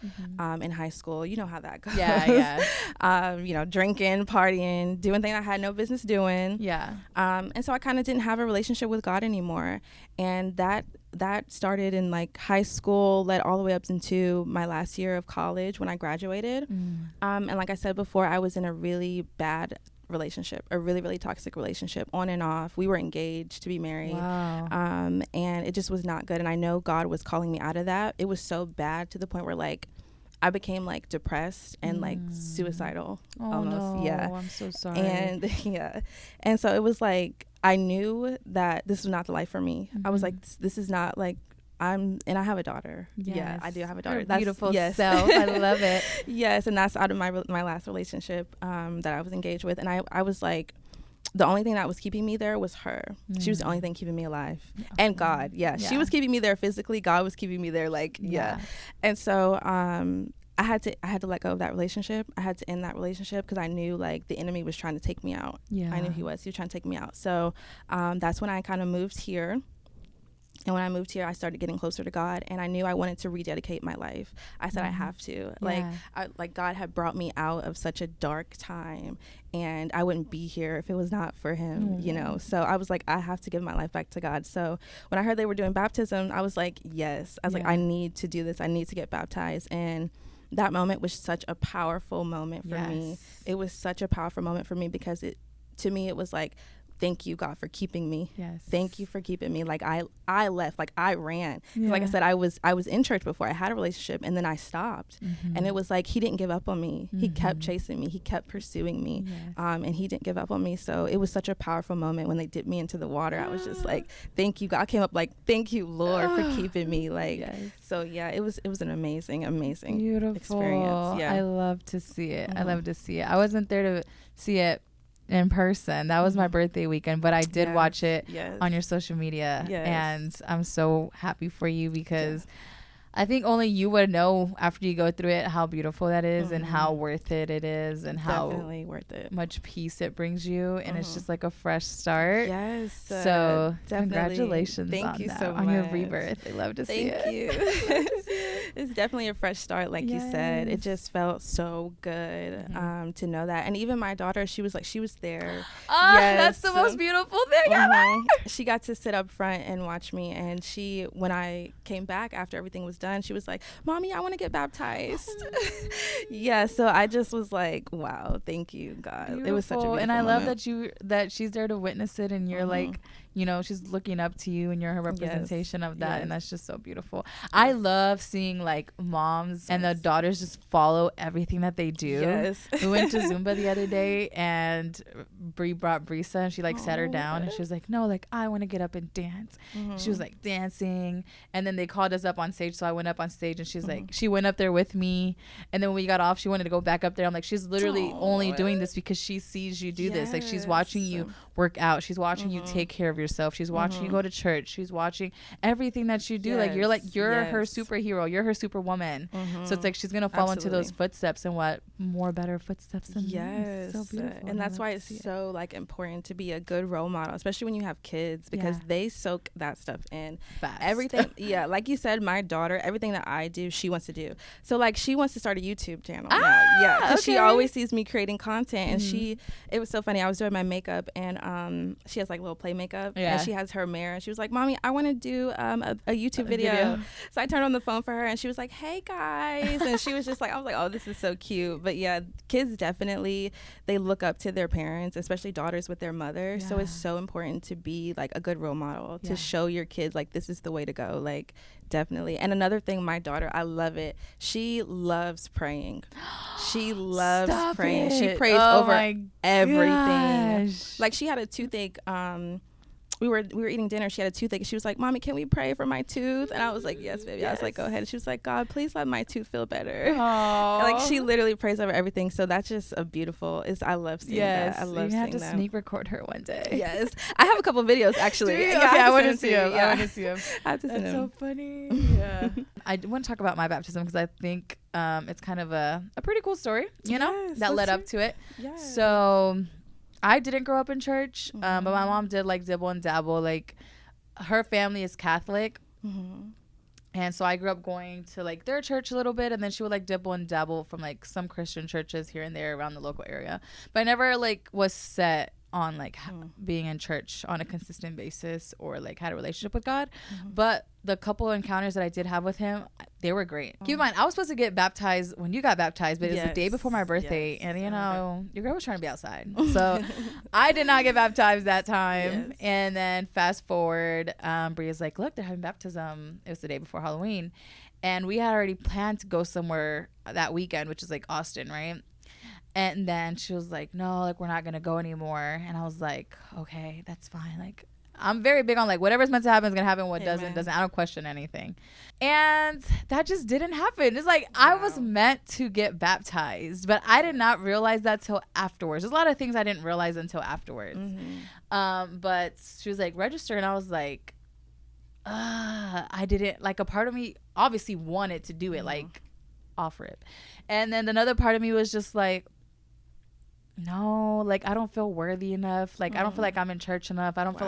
in high school. You know how that goes. Yeah, yeah. Drinking, partying, doing things I had no business doing. Yeah. And so I kind of didn't have a relationship with God anymore. And that started in like high school, led all the way up into my last year of college when I graduated. And like I said before, I was in a really bad relationship, a really, really toxic relationship, on and off. We were engaged to be married. Wow. And it just was not good. And I know God was calling me out of that. It was so bad to the point where like I became like depressed and like suicidal almost. No. Yeah. I'm so sorry. And yeah. And so it was like, I knew that this was not the life for me. I was like, this is not like, and I have a daughter. Yes. Yeah, I do have a daughter. Your That's beautiful yes. self. I love it. Yes. And that's out of my last relationship that I was engaged with. And I was like, the only thing that was keeping me there was her. She was the only thing keeping me alive. And God. Yeah. She was keeping me there physically. God was keeping me there. Like, yeah. And so, I had to let go of that relationship. I had to end that relationship because I knew like the enemy was trying to take me out. Yeah. I knew he was trying to take me out. So, that's when I kind of moved here. And when I moved here, I started getting closer to God, and I knew I wanted to rededicate my life. I said, I have to. Like God had brought me out of such a dark time, and I wouldn't be here if it was not for him, So I was like, I have to give my life back to God. So when I heard they were doing baptism, I was like, yes. I was like, I need to do this. I need to get baptized. And that moment was such a powerful moment for me. It was such a powerful moment for me because to me, it was like, thank you, God, for keeping me. Yes. Thank you for keeping me. Like I left, like I ran. Like I said, I was in church before. I had a relationship, and then I stopped. And it was like he didn't give up on me. He kept chasing me. He kept pursuing me. And he didn't give up on me. So it was such a powerful moment when they dipped me into the water. I was just like, thank you, God. I came up like, thank you, Lord, for keeping me. Like, so yeah, it was an amazing beautiful experience. Yeah. I love to see it. I love to see it. I wasn't there to see it in person. That was my birthday weekend, but I did watch it on your social media, and I'm so happy for you because I think only you would know after you go through it how beautiful that is and how worth it is and how definitely worth it, much peace it brings you, and it's just like a fresh start. So definitely. Congratulations Thank you that, so on much. your rebirth. I love to see it. Thank you. It's definitely a fresh start, like you said. It just felt so good to know that. And even my daughter, she was there. That's the most beautiful thing ever. She got to sit up front and watch me, and when I came back after everything was done, she was like, Mommy, I want to get baptized. So I just was like, wow, thank you, God. Beautiful. It was such a beautiful and I love moment. that she's there to witness it, and you're like, she's looking up to you, and you're her representation of that, and that's just so beautiful. I love seeing like moms and the daughters just follow everything that they do. We went to Zumba the other day, and Bree brought Brisa, and she like sat her down, and she was like, no, like I want to get up and dance. She was like dancing, and then they called us up on stage, so I went up on stage, and she's like, she went up there with me, and then when we got off, she wanted to go back up there. I'm like, she's literally only doing this because she sees you do this. Like, she's watching you work out, she's watching you take care of yourself, she's watching you go to church, she's watching everything that you do. Like, you're her superhero, you're her superwoman. So it's like she's gonna fall into those footsteps, and what more better footsteps than this. So beautiful. And that's why it's so like important to be a good role model, especially when you have kids, because they soak that stuff in fast. Everything. Like you said, my daughter, everything that I do, she wants to do. So like she wants to start a YouTube channel now. Because she always sees me creating content, and it was so funny. I was doing my makeup, and she has like little play makeup, and she has her mirror, and she was like, Mommy, I want to do a YouTube video. So I turned on the phone for her, and she was like, hey guys, and she was just like, I was like, oh, this is so cute. But yeah, kids definitely, they look up to their parents, especially daughters with their mother. So it's so important to be like a good role model, to show your kids like this is the way to go. Like, definitely. And another thing, my daughter, I love it, she loves praying. She loves praying. She prays over everything. Like, she had a toothache we were eating dinner. She had a toothache. She was like, "Mommy, can we pray for my tooth?" And I was like, "Yes, baby." Yes. I was like, "Go ahead." And she was like, "God, please let my tooth feel better." Like she literally prays over everything. So that's just a beautiful. I love seeing that. I love seeing that. You have to sneak record her one day. Yes, I have a couple of videos actually. Yeah, okay, I want to see them. Yeah. I want to see them. That's so funny. Yeah. I want to talk about my baptism because I think it's kind of a pretty cool story, you know, that led up to it. Yes. So I didn't grow up in church, but my mom did like dibble and dabble. Like her family is Catholic. And so I grew up going to like their church a little bit, and then she would like dibble and dabble from like some Christian churches here and there around the local area. But I never like was set on like being in church on a consistent basis or like had a relationship with God. But the couple encounters that I did have with him, they were great. Keep in mind, I was supposed to get baptized when you got baptized, but it was the day before my birthday. And you know, your girl was trying to be outside. So I did not get baptized that time. And then fast forward, Bria's like, look, they're having baptism. It was the day before Halloween. And we had already planned to go somewhere that weekend, which is like Austin, right? And then she was like, no, like, we're not going to go anymore. And I was like, okay, that's fine. Like, I'm very big on, like, whatever's meant to happen is going to happen. What doesn't. I don't question anything. And that just didn't happen. It's like, I was meant to get baptized, but I did not realize that till afterwards. There's a lot of things I didn't realize until afterwards. But she was like, register. And I was like, I didn't, like, a part of me obviously wanted to do it, like, offer it. And then another part of me was just like, no, like I don't feel worthy enough. Like I don't feel like I'm in church enough. I don't feel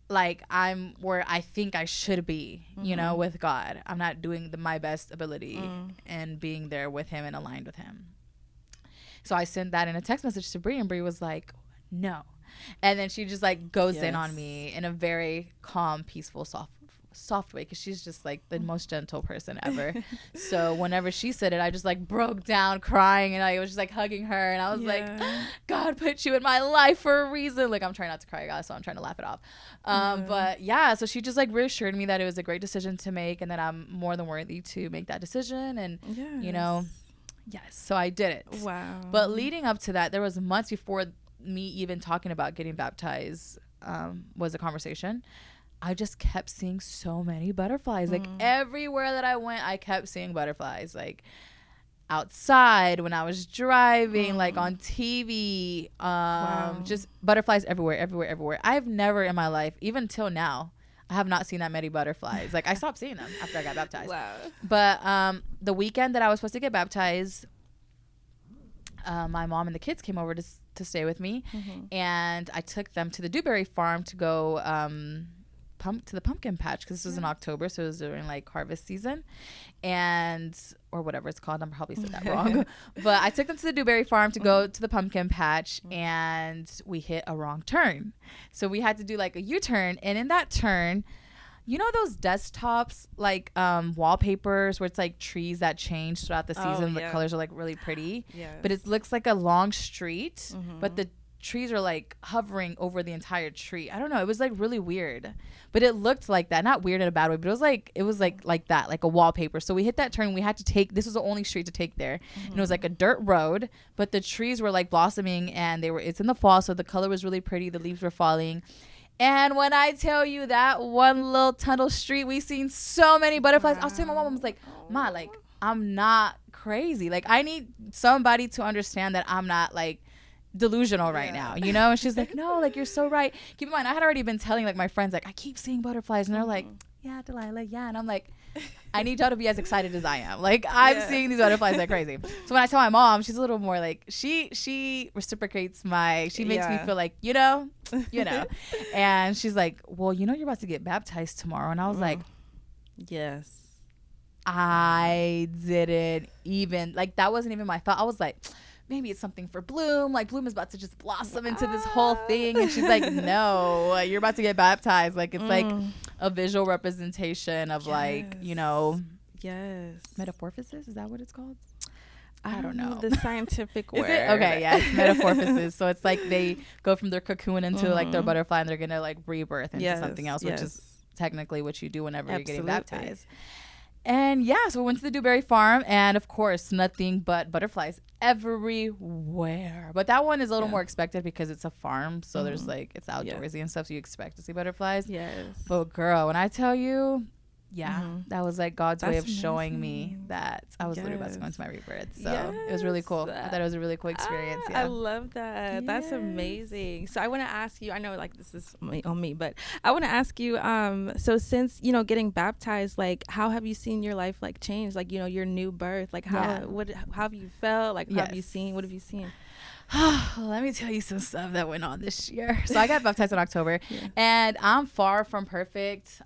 like I'm where I think I should be, you know, with God. I'm not doing my best ability and being there with him and aligned with him. So I sent that in a text message to Brie, and Brie was like, no. And then she just like goes in on me in a very calm, peaceful, soft way, because she's just like the most gentle person ever. So whenever she said it, I just like broke down crying, and I was just like hugging her, and I was like, God put you in my life for a reason. Like I'm trying not to cry, guys, so I'm trying to laugh it off. But yeah, so she just like reassured me that it was a great decision to make, and that I'm more than worthy to make that decision. And you know, so I did it. Wow. But leading up to that, there was months before me even talking about getting baptized was a conversation. I just kept seeing so many butterflies. Like everywhere that I went, I kept seeing butterflies. Like outside, when I was driving, like on TV, just butterflies everywhere. I've never in my life, even till now, I have not seen that many butterflies. Like I stopped seeing them after I got baptized. But the weekend that I was supposed to get baptized, my mom and the kids came over to stay with me, and I took them to the Dewberry farm to go to the pumpkin patch, because this was in October, so it was during like harvest season, or whatever it's called. I probably said that wrong. But I took them to the Dewberry farm to go to the pumpkin patch, and we hit a wrong turn. So we had to do like a U-turn, and in that turn, you know those desktops, like wallpapers where it's like trees that change throughout the season. The colors are like really pretty, but it looks like a long street, but the trees are like hovering over the entire tree. I don't know, it was like really weird, but it looked like that. Not weird in a bad way, but it was like that, like a wallpaper. So we hit that turn. We had to take, this was the only street to take there, and it was like a dirt road, but the trees were like blossoming, and it's in the fall, so the color was really pretty. The leaves were falling. And when I tell you that one little tunnel street, we seen so many butterflies. I was telling my mom, I was like, Ma, like I'm not crazy. Like I need somebody to understand that I'm not like delusional right now, you know? And she's like, no, like you're so right. Keep in mind, I had already been telling like my friends, like I keep seeing butterflies, and they're like, yeah, Delila, yeah. And I'm like, I need y'all to be as excited as I am. Like I'm seeing these butterflies like crazy. So when I tell my mom, she's a little more like, she reciprocates she makes me feel like, you know, and she's like, well, you know, you're about to get baptized tomorrow. And I was like, yes. I didn't even, like, that wasn't even my thought. I was like, maybe it's something for Bloom. Like Bloom is about to just blossom into this whole thing. And she's like, no, you're about to get baptized. Like it's like a visual representation of like, you know, metamorphosis. Is that what it's called? I don't know the scientific word. Is it? Okay, yeah, it's metamorphosis. So it's like they go from their cocoon into like their butterfly, and they're gonna like rebirth into something else, which is technically what you do whenever you're getting baptized. And yeah, so we went to the Dewberry Farm, and of course, nothing but butterflies everywhere. But that one is a little more expected because it's a farm, so there's like it's outdoorsy and stuff, so you expect to see butterflies. Yes. But girl, when I tell you, that was like God's way of showing me that I was literally about to go into my rebirth. So it was really cool. I thought it was a really cool experience. I love that. Yes. That's amazing. So I want to ask you, I know like this is on me, but I want to ask you, so since, you know, getting baptized, like how have you seen your life like change? Like, you know, your new birth, like how have you felt? Like how have you seen? What have you seen? Let me tell you some stuff that went on this year. So I got baptized in October and I'm far from perfect.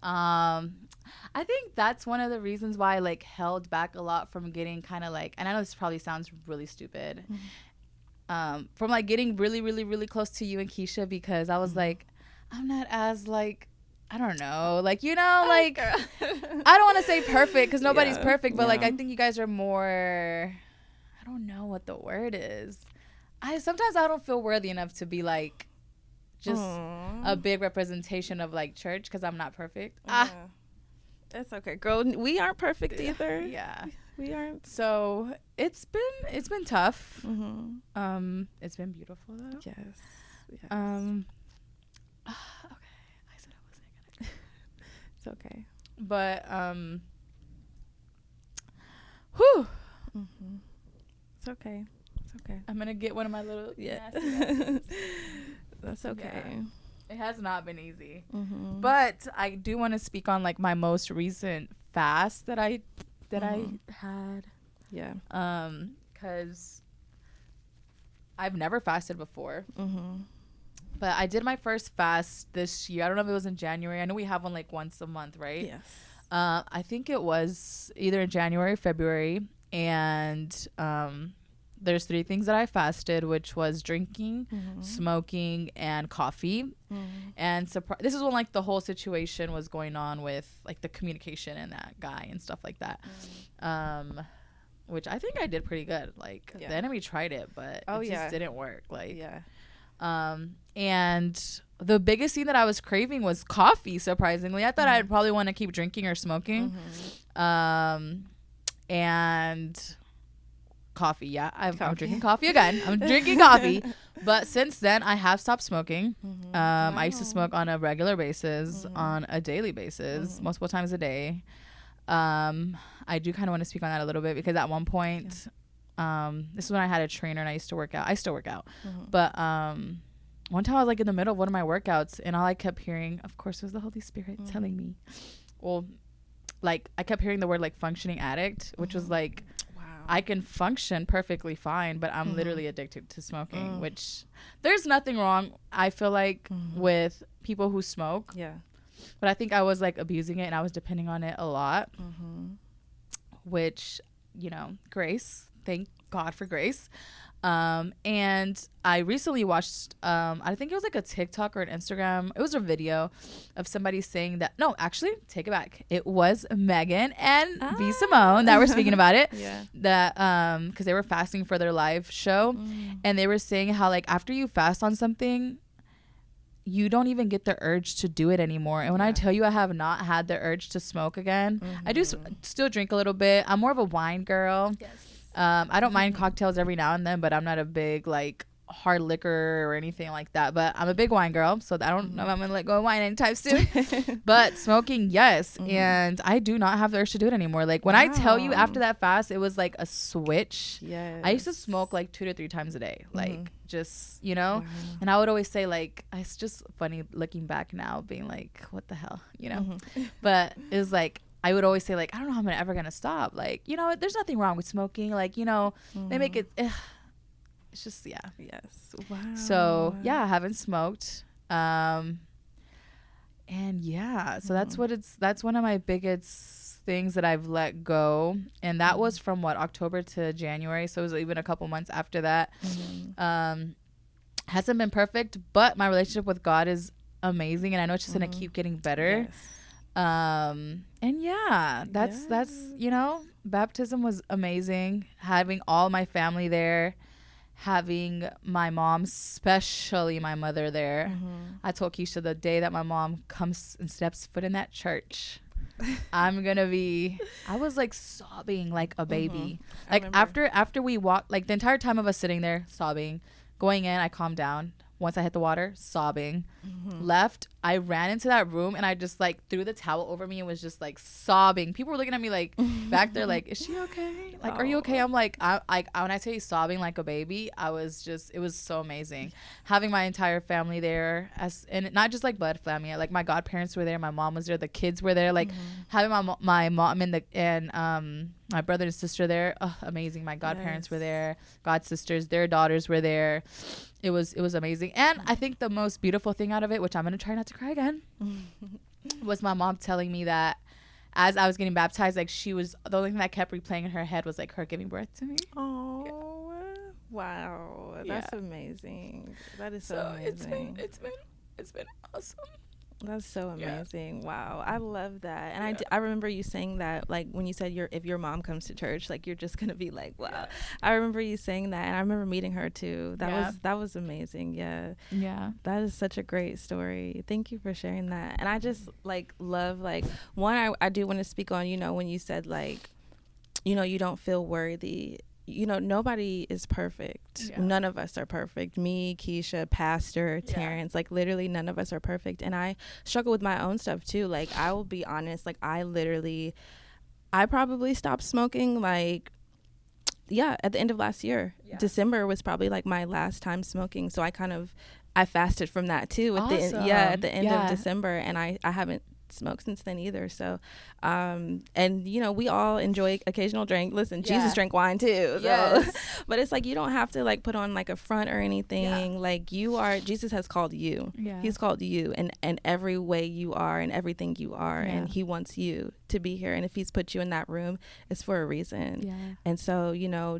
I think that's one of the reasons why I like held back a lot from getting kind of like, and I know this probably sounds really stupid, from like getting really, really, really close to you and Keisha, because I was like, I'm not as like, I don't know, like, you know, like, I don't want to say perfect because nobody's perfect, but like, I think you guys are more, I don't know what the word is. Sometimes I don't feel worthy enough to be like, just a big representation of like church because I'm not perfect. That's okay, girl. We aren't perfect either. Yeah, we aren't. So it's been tough. It's been beautiful though. Yes. Okay. I said I wasn't gonna. It's okay. But whew. It's okay. It's okay. I'm gonna get one of my little That's okay. Yeah. It has not been easy, but I do want to speak on like my most recent fast that I had. Yeah. Because I've never fasted before. But I did my first fast this year. I don't know if it was in January. I know we have one like once a month, right? Yes. I think it was either in January or February, and there's 3 things that I fasted, which was drinking, smoking, and coffee. And this is when like the whole situation was going on with like the communication and that guy and stuff like that. Which I think I did pretty good. Like the enemy tried it, but it just didn't work. Like, and the biggest thing that I was craving was coffee. Surprisingly, I thought I'd probably want to keep drinking or smoking. And coffee, I'm drinking coffee again. I'm drinking coffee, but since then I have stopped smoking. I used to smoke on a regular basis, on a daily basis, multiple times a day. I do kind of want to speak on that a little bit because at one point, this is when I had a trainer and I used to work out. I still work out, but one time I was like in the middle of one of my workouts and all I kept hearing, of course, was the Holy Spirit telling me, well, like I kept hearing the word like functioning addict, which was like, I can function perfectly fine, but I'm literally addicted to smoking, which there's nothing wrong, I feel like, with people who smoke. Yeah. But I think I was like abusing it and I was depending on it a lot, which, you know, grace. Thank God for grace. And I recently watched, I think it was like a TikTok or an Instagram. It was a video of somebody saying that, no, actually take it back. It was Megan and B Simone that were speaking about it. That, cause they were fasting for their live show and they were saying how like, after you fast on something, you don't even get the urge to do it anymore. And when I tell you, I have not had the urge to smoke again. I do still drink a little bit. I'm more of a wine girl. Yes. I don't mind cocktails every now and then, but I'm not a big like hard liquor or anything like that. But I'm a big wine girl, so I don't know if I'm gonna let go of wine anytime soon. But smoking, yes, and I do not have the urge to do it anymore. Like when I tell you after that fast, it was like a switch. Yes. I used to smoke like 2 to 3 times a day, like just, you know. And I would always say like, it's just funny looking back now, being like, what the hell, you know. But it was like, I would always say like, I don't know how I'm ever gonna stop. Like, you know, there's nothing wrong with smoking. Like, you know, they make it. It's just Yes. Wow. So yeah, I haven't smoked. And yeah, so that's one of my biggest things that I've let go, and that was from October to January. So it was even a couple months after that. Hasn't been perfect, but my relationship with God is amazing, and I know it's just gonna keep getting better. And yeah, that's, you know, baptism was amazing. Having all my family there, having my mom, especially my mother there. I told Keisha the day that my mom comes and steps foot in that church, I'm gonna be. I was like sobbing like a baby. Like remember. after we walked, like the entire time of us sitting there sobbing, going in, I calmed down. Once I hit the water, sobbing. Left, I ran into that room and I just like threw the towel over me and was just like sobbing. People were looking at me like back there like, is she okay? Like, are you okay? I'm like, when I tell you sobbing like a baby, I was just, it was so amazing having my entire family there, and not just like blood family, like my godparents were there, my mom was there, the kids were there, like having my mom and my brother and sister there, amazing. My godparents were there, god sisters, their daughters were there. It was amazing. And I think the most beautiful thing out of it, which I'm gonna try not to cry again, was my mom telling me that as I was getting baptized, like she was, the only thing that kept replaying in her head was like her giving birth to me. Oh, yeah. Wow, that's amazing. That is so amazing. It's been awesome. That's so amazing. Wow, I love that. And I remember you saying that, like when you said if your mom comes to church, like you're just gonna be like, wow. I remember you saying that, and I remember meeting her too. That was amazing. Yeah, that is such a great story. Thank you for sharing that. And I just like love, like, one, I do want to speak on, when you said like, you don't feel worthy. Nobody is perfect. None of us are perfect. Me, Keisha, Pastor, Terrence, like literally none of us are perfect. And I struggle with my own stuff too. Like, I will be honest, like I probably stopped smoking like, at the end of last year. December was probably like my last time smoking. So I fasted from that too at the end of December, and I haven't smoked since then either. So and we all enjoy occasional drink. Listen, Jesus drank wine too, so but it's like you don't have to like put on like a front or anything. Like Jesus has called you. He's called you in every way you are and everything you are, and he wants you to be here. And if he's put you in that room, it's for a reason. And so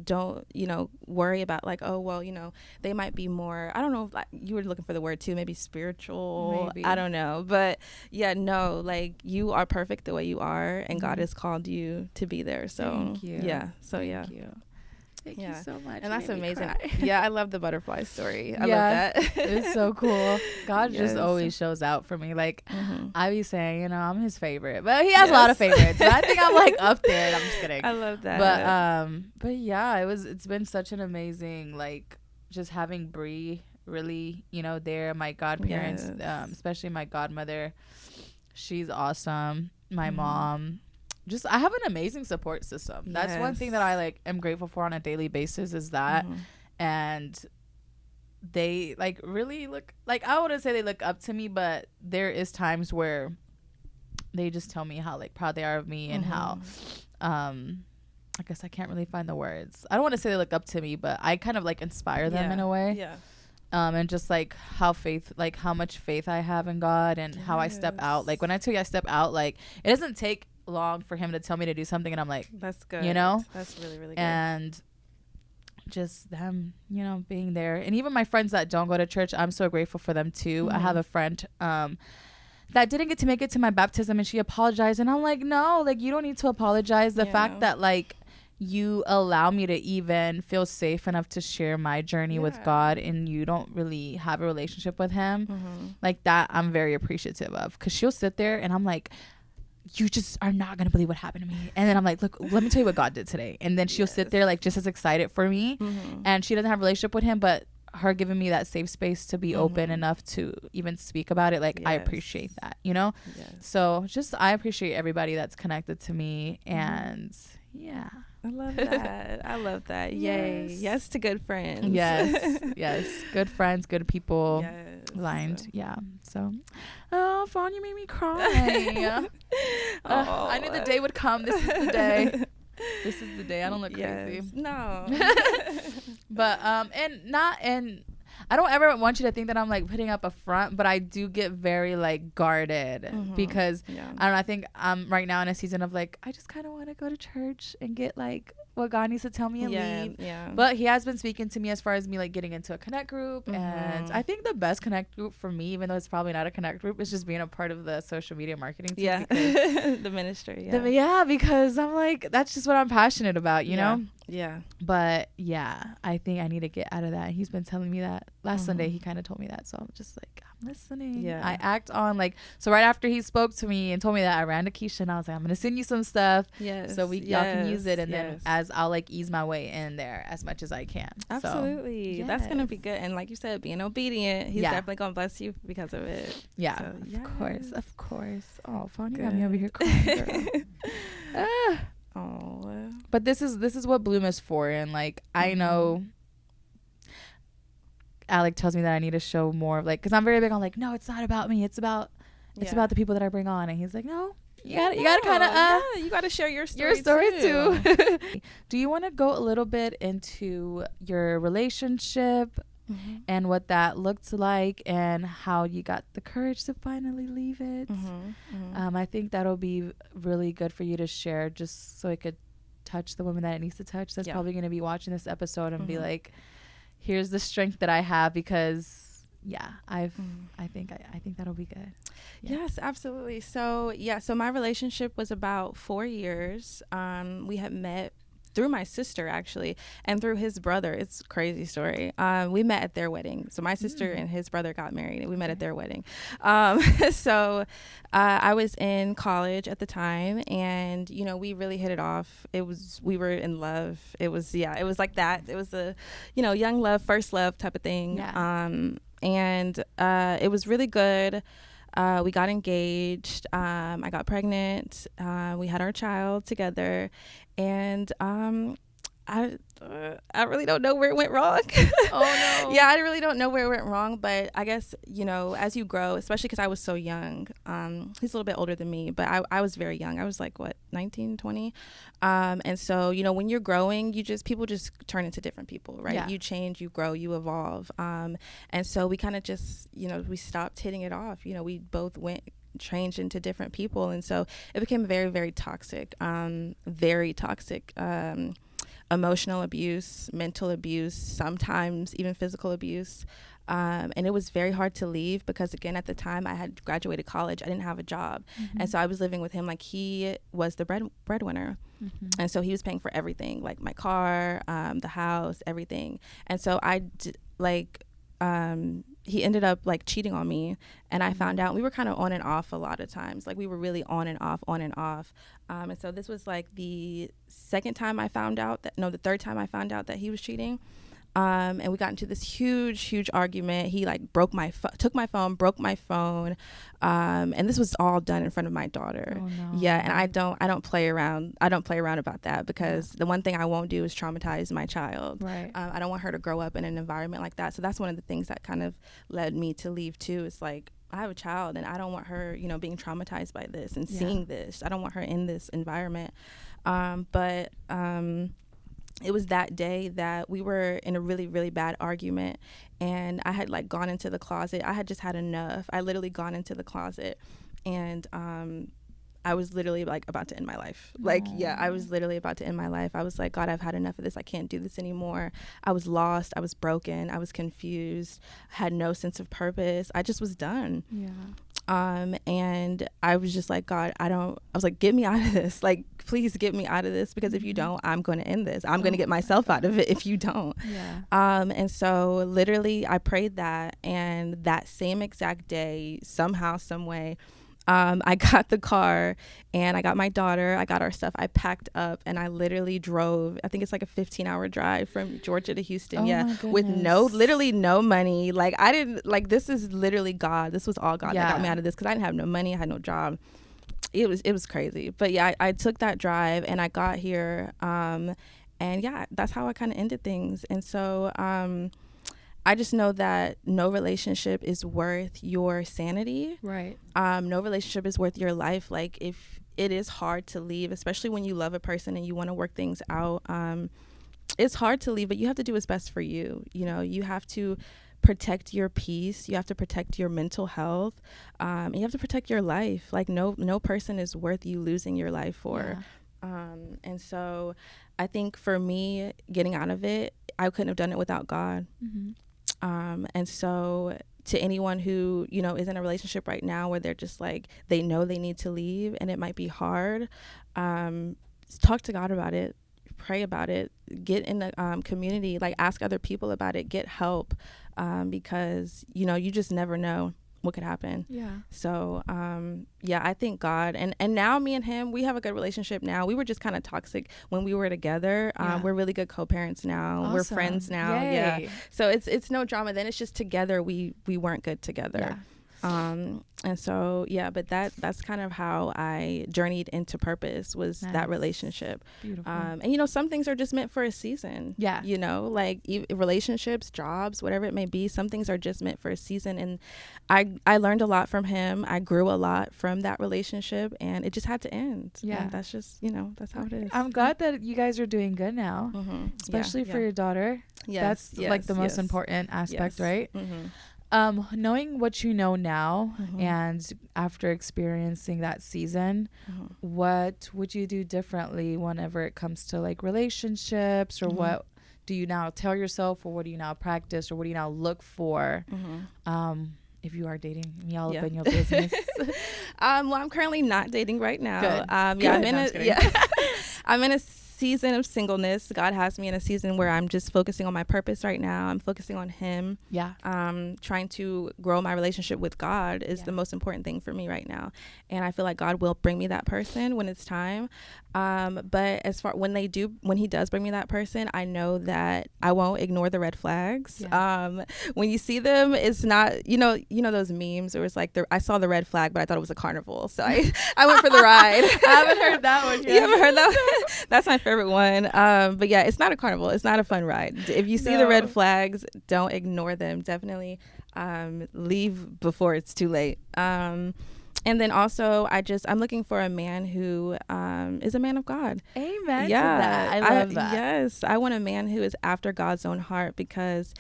don't worry about like, oh well, they might be more, I don't know if like, you were looking for the word too, maybe spiritual, maybe. I don't know, but no, like you are perfect the way you are, and God has called you to be there. So thank you. Thank you so much. And that's amazing. I love the butterfly story. I love that. It's so cool. God just always shows out for me. Like I be saying, I'm his favorite, but he has a lot of favorites. But I think I'm like up there. I'm just kidding. I love that. But yeah, it's been such an amazing, like, just having Bree really, there. My godparents, especially my godmother, she's awesome. My mom. Just, I have an amazing support system. That's one thing that I like am grateful for on a daily basis, is that. And they like really look, like, I wouldn't say they look up to me, but there is times where they just tell me how like proud they are of me, and how I guess I can't really find the words. I don't want to say they look up to me, but I kind of like inspire them in a way. And just like how much faith I have in God, and how I step out. Like when I tell you I step out, like it doesn't take long for him to tell me to do something, and I'm like, that's good. That's really, really good. And just them, being there. And even my friends that don't go to church, I'm so grateful for them too. I have a friend that didn't get to make it to my baptism, and she apologized, and I'm like, no, like you don't need to apologize. The fact that like you allow me to even feel safe enough to share my journey with God, and you don't really have a relationship with him, like that, I'm very appreciative of. Because she'll sit there and I'm like, you just are not gonna believe what happened to me. And then I'm like, look, let me tell you what God did today. And then she'll sit there like just as excited for me, and she doesn't have a relationship with him, but her giving me that safe space to be open enough to even speak about it, like I appreciate that, so just I appreciate everybody that's connected to me. And I love that. I love that. Yay. Yes to good friends. Yes. Good friends, good people. Aligned. So, Fawn, you made me cry. I knew the day would come. This is the day. This is the day. I don't look crazy. No. But and I don't ever want you to think that I'm like putting up a front, but I do get very like guarded because I don't know, I think I'm right now in a season of like, I just kind of want to go to church and get like what God needs to tell me and leave. But he has been speaking to me as far as me like getting into a connect group, and I think the best connect group for me, even though it's probably not a connect group, is just being a part of the social media marketing team. The ministry. Because I'm like, that's just what I'm passionate about, you know? But I think I need to get out of that. He's been telling me that last Sunday. He kind of told me that, so I'm just like, I'm I'm listening. Yeah. I act on like, so right after he spoke to me and told me that, I ran to Keisha and I was like, I'm gonna send you some stuff, so y'all can use it, and then as I'll like ease my way in there as much as I can. Absolutely. So, that's gonna be good. And like you said, being obedient, he's definitely gonna bless you because of it. Yeah, so, of course. Oh, Fawn, you got me over here crying, girl. Oh, but this is what Bloom is for, and like I know Alec tells me that I need to show more of like, because I'm very big on like, no, it's not about me, it's about the people that I bring on, and he's like, no, you gotta kind of you gotta share your story too. Do you want to go a little bit into your relationship and what that looked like and how you got the courage to finally leave it? I think that'll be really good for you to share, just so it could touch the woman that it needs to touch, that's probably going to be watching this episode and be like, here's the strength that I have, because I think that'll be good. Yes, absolutely. So my relationship was about 4 years. We had met through my sister, actually, and through his brother. It's a crazy story. We met at their wedding. So my sister and his brother got married, and we met at their wedding. So I was in college at the time, and we really hit it off. We were in love. It was like that. It was a young love, first love type of thing. And it was really good. We got engaged. I got pregnant. We had our child together, and I really don't know where it went wrong. Oh no. Yeah, I really don't know where it went wrong, but I guess as you grow, especially because I was so young. He's a little bit older than me, but I was very young. I was like 19, 20, and so when you're growing, people just turn into different people, right? You change, you grow, you evolve, and so we kind of just we stopped hitting it off. We both changed into different people, and so it became very, very toxic, emotional abuse, mental abuse, sometimes even physical abuse. And it was very hard to leave because, again, at the time I had graduated college. I didn't have a job. And so I was living with him like he was the breadwinner. And so he was paying for everything, like my car, the house, everything. And so he ended up like cheating on me, and I found out. We were kind of on and off a lot of times. Like we were really on and off. And so this was like the third time I found out that he was cheating. And we got into this huge argument. He like took my phone, broke my phone. And this was all done in front of my daughter. Oh, no. Yeah. And I don't play around. I don't play around about that, because the one thing I won't do is traumatize my child. Right. I don't want her to grow up in an environment like that. So that's one of the things that kind of led me to leave too. It's like, I have a child, and I don't want her, being traumatized by this and seeing this. I don't want her in this environment. But it was that day that we were in a really, really bad argument, and I had like gone into the closet. I had just had enough. I literally gone into the closet, and I was literally like about to end my life. I was literally about to end my life. I was like, God, I've had enough of this. I can't do this anymore. I was lost. I was broken. I was confused. Had no sense of purpose. I just was done. Yeah. And I was just like, God, I was like, get me out of this. Like, please get me out of this, because if you don't, I'm going to end this. I'm going to get myself out of it if you don't. Yeah. And so literally I prayed that, and that same exact day, somehow, some way, I got the car, and I got my daughter, I got our stuff, I packed up, and I literally drove. I think it's like a 15-hour drive from Georgia to Houston. With literally no money. Like I didn't, like, this is literally God. This was all God that got me out of this, because I didn't have no money. I had no job. It was crazy. But yeah, I took that drive, and I got here. And yeah, that's how I kind of ended things. And so, I just know that no relationship is worth your sanity. Right. No relationship is worth your life. Like, if it is hard to leave, especially when you love a person and you want to work things out, it's hard to leave, but you have to do what's best for you. You have to protect your peace. You have to protect your mental health. And you have to protect your life. Like, no person is worth you losing your life for. And so I think for me, getting out of it, I couldn't have done it without God. And so to anyone who, is in a relationship right now where they're just like, they know they need to leave and it might be hard, talk to God about it, pray about it, get in the community, like ask other people about it, get help, because, you just never know. what could happen. Yeah. So yeah, I thank God. And now me and him, we have a good relationship now. We were just kind of toxic when we were together. We're really good co-parents now. Awesome. We're friends now. Yay. Yeah. So it's no drama. Then it's just together we weren't good together. Yeah. And so yeah, but that's kind of how I journeyed into purpose, was that relationship. Beautiful. And you know, some things are just meant for a season. Yeah. You know, like relationships, jobs, whatever it may be, some things are just meant for a season. And I learned a lot from him. I grew a lot from that relationship, and it just had to end. Yeah. And that's just, you know, that's how it is. I'm glad that you guys are doing good now, especially for your daughter. Yes. That's like the most important aspect, right? Knowing what you know now, and after experiencing that season, what would you do differently whenever it comes to like relationships, or what do you now tell yourself, or what do you now practice, or what do you now look for if you are dating? Me all up in your business. Well, I'm currently not dating right now. Good. Yeah, I'm in a season of singleness. God has me in a season where I'm just focusing on my purpose right now. I'm focusing on him. Yeah. Trying to grow my relationship with God is the most important thing for me right now. And I feel like God will bring me that person when it's time. But as far when he does bring me that person, I know that I won't ignore the red flags. Yeah. When you see them, it's not, you know those memes where it's like, I saw the red flag, but I thought it was a carnival. So I went for the ride. I haven't heard that one yet. You haven't heard that one? That's my favorite one. But yeah, it's not a carnival. It's not a fun ride. If you see the red flags, don't ignore them. Definitely leave before it's too late. And then also, I'm looking for a man who is a man of God. Amen. Yeah, to that. I love that. Yes, I want a man who is after God's own heart, because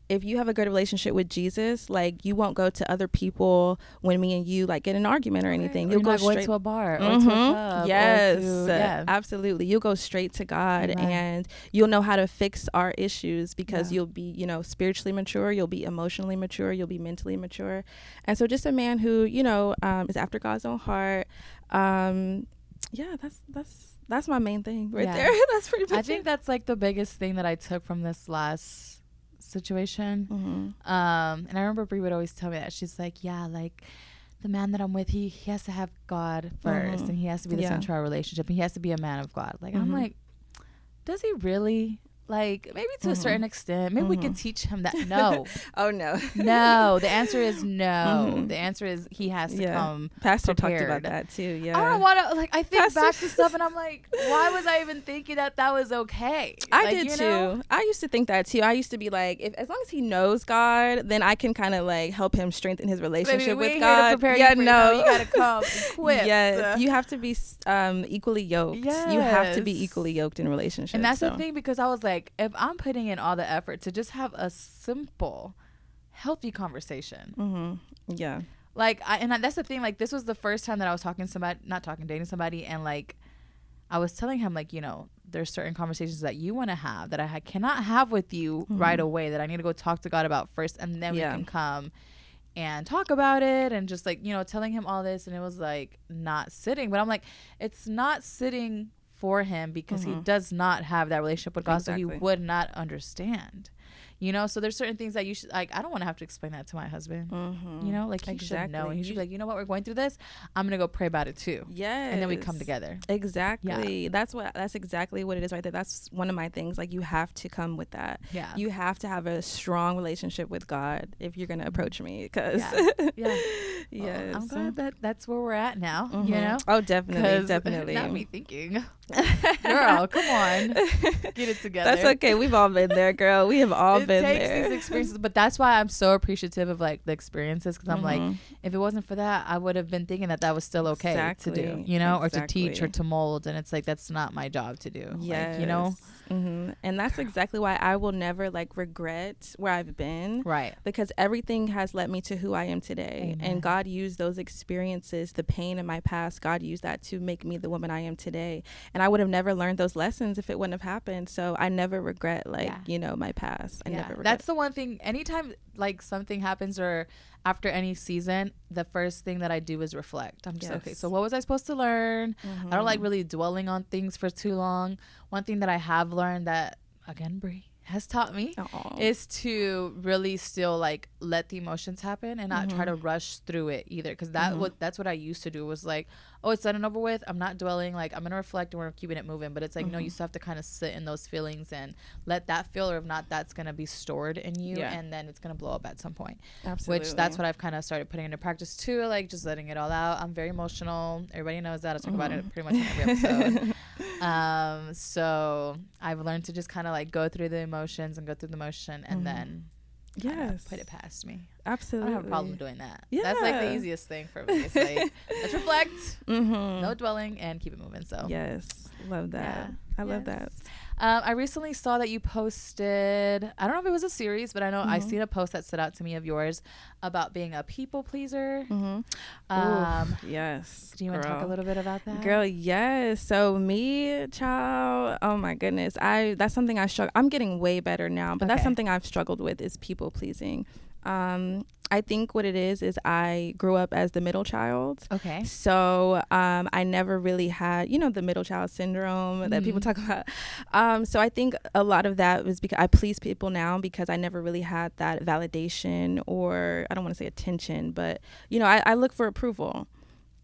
if you have a good relationship with Jesus, like, you won't go to other people when me and you like get in an argument or anything. You'll go straight to a bar or to a club. Yes, absolutely. You'll go straight to God. Amen. And you'll know how to fix our issues, because you'll be, spiritually mature. You'll be emotionally mature. You'll be mentally mature. And so just a man who, is after God's own heart. Yeah, that's my main thing right there. That's pretty much I think that's like the biggest thing that I took from this last situation. And I remember Brie would always tell me that. She's like, yeah, like the man that I'm with, he has to have God first, and he has to be the center of our relationship, and he has to be a man of God. Like, I'm like, does he really? Like, maybe to a certain extent. Maybe we could teach him that. No. Oh, no. No. The answer is no. The answer is he has to come Pastor prepared. Talked about that too. Yeah. I don't want to, like, I think back to stuff and I'm like, why was I even thinking that was okay? I did too. I used to think that too. I used to be like, as long as he knows God, then I can kind of like help him strengthen his relationship with God. Yeah, no. You got to come equipped. Yes. You have to be equally yoked. Yes. You have to be equally yoked in relationships. And that's the thing, because I was like, if I'm putting in all the effort to just have a simple, healthy conversation. Yeah. Like, that's the thing. Like, this was the first time that I was dating somebody. And like, I was telling him, like, there's certain conversations that you want to have that I cannot have with you right away, that I need to go talk to God about first. And then we can come and talk about it. And just like, telling him all this. And it was like not sitting. But I'm like, it's not sitting for him, because he does not have that relationship with God. So he would not understand, so there's certain things that you should, like, I don't want to have to explain that to my husband. Like, he should know, and he should be like, you know what, we're going through this, I'm gonna go pray about it too. Yes. And then we come together. Exactly. That's exactly what it is right there. That's one of my things. Like, you have to come with that. Yeah. You have to have a strong relationship with God if you're gonna approach me, because yes. Well, I'm glad that's where we're at now. Oh, definitely. Not me thinking, girl, come on, get it together. That's okay. We've all been there, girl. We have all been there. It takes these experiences, but that's why I'm so appreciative of like the experiences, because I'm like, if it wasn't for that, I would have been thinking that was still okay to do, or to teach or to mold, and it's like, that's not my job to do. Yes. Like, and that's exactly why I will never like regret where I've been, right? Because everything has led me to who I am today. Amen. And God used those experiences, the pain in my past, God used that to make me the woman I am today. And I would have never learned those lessons if it wouldn't have happened. So I never regret my past. I never regret. That's the one thing. Anytime like something happens, or after any season, the first thing that I do is reflect. I'm just okay, so what was I supposed to learn? I don't like really dwelling on things for too long. One thing that I have learned, that again, Brie has taught me is to really still like let the emotions happen and not try to rush through it either, because that's what I used to do, was like, oh, it's done and over with, I'm not dwelling, like I'm gonna reflect and we're keeping it moving. But it's like, no, you still have to kind of sit in those feelings and let that feel, or if not, that's gonna be stored in you, and then it's gonna blow up at some point. Absolutely. Which that's what I've kind of started putting into practice too, like just letting it all out. I'm very emotional, everybody knows that. I talk about it pretty much in every episode. So I've learned to just kind of like go through the emotions and go through the motion, and then put it past me. Absolutely. I don't have a problem doing that. That's like the easiest thing for me. It's like, let's reflect, no dwelling, and keep it moving. So love that. I love that. I recently saw that you posted, I don't know if it was a series, but I know I seen a post that stood out to me of yours about being a people pleaser. Yes. Do you want to talk a little bit about that? Girl, yes. So me, child, oh my goodness. That's something I struggle. I'm getting way better now, but that's something I've struggled with, is people pleasing. I think what it is I grew up as the middle child. Okay. So I never really had, the middle child syndrome that people talk about. So I think a lot of that was because I please people now because I never really had that validation, or I don't want to say attention, but, I look for approval.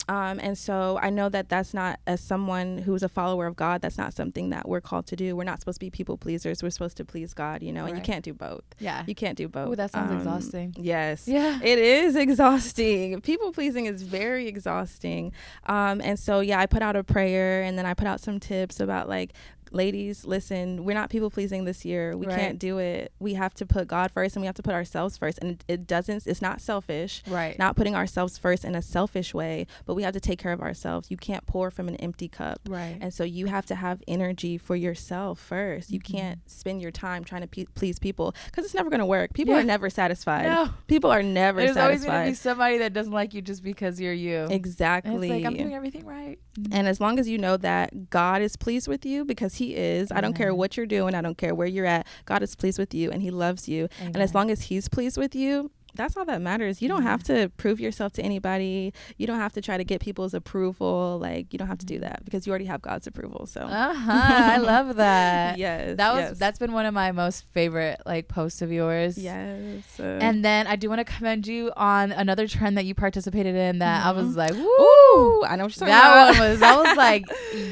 And so I know that that's not, as someone who's a follower of God, that's not something that we're called to do. We're not supposed to be people pleasers. We're supposed to please God, and you can't do both. Yeah. You can't do both. Oh, that sounds exhausting. Yes. Yeah. It is exhausting. People pleasing is very exhausting. And so, I put out a prayer, and then I put out some tips about like, ladies, listen, we're not people pleasing this year. We can't do it. We have to put God first, and we have to put ourselves first. And it's not selfish. Right. Not putting ourselves first in a selfish way, but we have to take care of ourselves. You can't pour from an empty cup. Right. And so you have to have energy for yourself first. You can't spend your time trying to please people, because it's never going to work. People are never satisfied. No. People are never There's satisfied. always going to be somebody that doesn't like you just because you're you. Exactly. And it's like, I'm doing everything right. And as long as you know that God is pleased with you, because he is, I don't care what you're doing, I don't care where you're at, God is pleased with you and he loves you. And as long as he's pleased with you, that's all that matters. You don't have to prove yourself to anybody. You don't have to try to get people's approval. Like, you don't have to do that, because you already have God's approval. So I love that. Yes. That's been one of my most favorite like posts of yours. Yes. And then I do want to commend you on another trend that you participated in that I was like, woo, I know what you're talking about. I was like,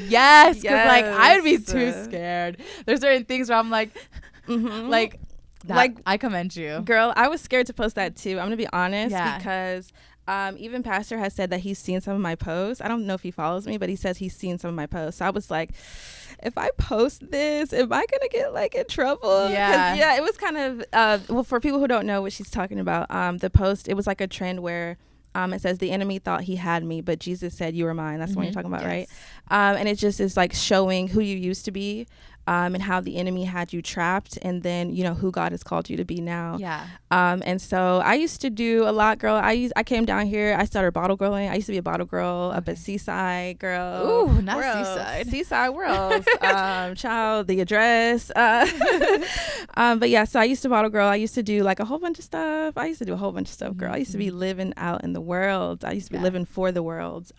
yes, because like I'd be too scared. There's certain things where I'm like, like I commend you, girl. I was scared to post that too. I'm gonna be honest, because even Pastor has said that he's seen some of my posts. I don't know if he follows me, but he says he's seen some of my posts. So I was like, if I post this, am I gonna get like in trouble? It was kind of well, for people who don't know what she's talking about, the post, it was like a trend where it says the enemy thought he had me, but Jesus said you were mine. That's what you're talking about, right? And it just is like showing who you used to be, and how the enemy had you trapped, and then who God has called you to be now. And so I used to do a lot, girl. I came down here, I started bottle girling. I used to be a bottle girl up at Seaside, girl. Ooh, not Seaside World. Child, the address. But yeah, so I used to bottle girl. I used to do like a whole bunch of stuff. Girl. I used to be living out in the world. I used to be living for the world.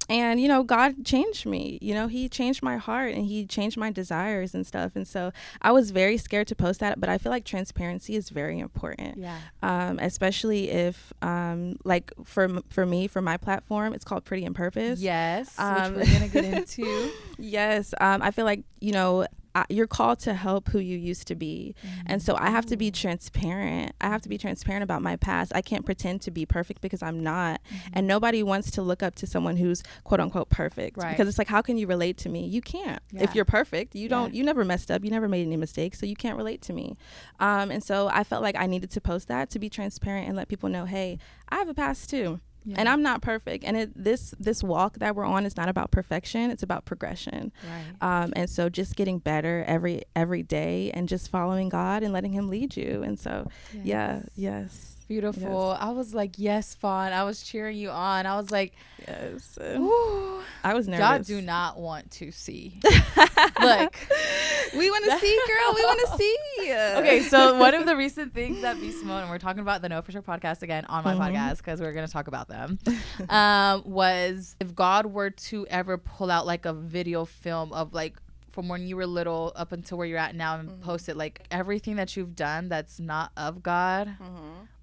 And, God changed me. He changed my heart, and he changed my desires and stuff. And so I was very scared to post that. But I feel like transparency is very important. Especially if like for me, for my platform, it's called Pretty and Purpose. Yes. Which we're going to get into. Yes. I feel like, you're called to help who you used to be. And so I have to be transparent. I have to be transparent about my past. I can't pretend to be perfect, because I'm not. And nobody wants to look up to someone who's quote unquote perfect, because it's like, how can you relate to me? You can't. If you're perfect, you never messed up, you never made any mistakes, so you can't relate to me. And so I felt like I needed to post that to be transparent and let people know, hey, I have a past too. And I'm not perfect. And this walk that we're on is not about perfection. It's about progression. And so just getting better every day, and just following God and letting him lead you. And so, yes. Beautiful. Yes. I was like, yes, Fawn. I was cheering you on. I was like, yes. I was nervous. Y'all do not want to see. Look. We want to see, girl. We want to see. Okay, so one of the recent things that Beast Mode, and we're talking about the No For Sure podcast again on my podcast, because we're going to talk about them, was if God were to ever pull out like a video film of like from when you were little up until where you're at now and post it, like everything that you've done that's not of God,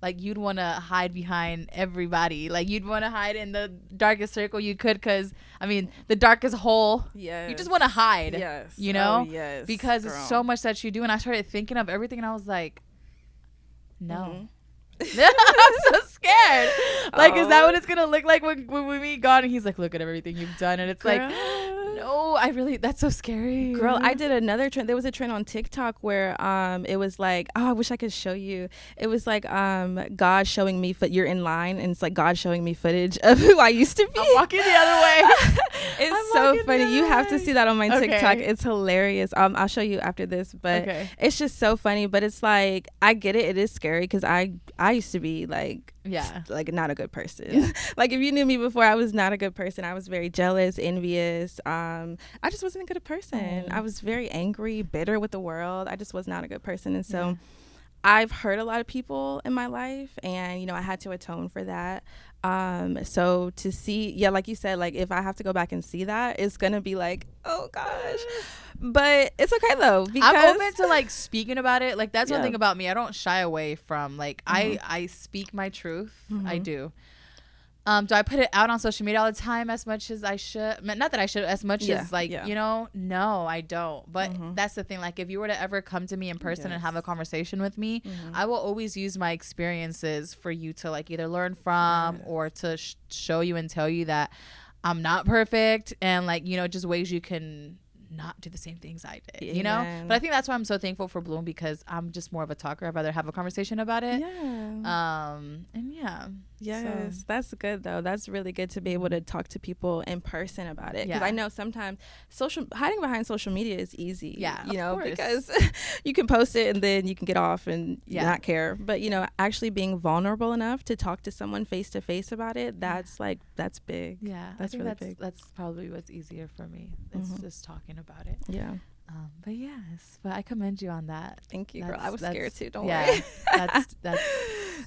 like you'd want to hide behind everybody. Like you'd want to hide in the darkest circle you could, because I mean the darkest hole. You just want to hide. You know, because it's so much that you do. And I started thinking of everything, and I was like, no. I'm so scared. Like, is that what it's gonna look like when we meet God? And he's like, look at everything you've done, and it's like, no, that's so scary. Girl, I did another trend. There was a trend on TikTok where it was like, oh, I wish I could show you. It was like God showing me you're in line, and it's like God showing me footage of who I used to be. I'm walking the other way. It's so funny. You have to see that on my TikTok. It's hilarious. I'll show you after this, but it's just so funny. But it's like, I get it. It is scary because I used to be like not a good person. Like if you knew me before, I was not a good person. I was very jealous, envious. I just wasn't a good person. I was very angry, bitter with the world. I just was not a good person. And so I've hurt a lot of people in my life, and, you know, I had to atone for that. So to see, like you said, like if I have to go back and see that, it's going to be like, oh gosh, but it's okay though, because I'm open to like speaking about it. Like that's one thing about me. I don't shy away from like, I speak my truth. I do. Do I put it out on social media all the time as much as I should? Not that I should, as much as like, you know, no, I don't. But that's the thing. Like if you were to ever come to me in person and have a conversation with me, I will always use my experiences for you to like either learn from or to show you and tell you that I'm not perfect, and like, you know, just ways you can not do the same things I did, you know? But I think that's why I'm so thankful for Bloom, because I'm just more of a talker. I'd rather have a conversation about it. Yes, so that's good though. That's really good to be able to talk to people in person about it, because I know sometimes hiding behind social media is easy, you know, because you can post it and then you can get off and not care. But, you know, actually being vulnerable enough to talk to someone face to face about it, that's big. That's really big. That's probably what's easier for me. It's just talking about it. But yes, but I commend you on that. Thank you, girl. I was scared too. Don't worry. That's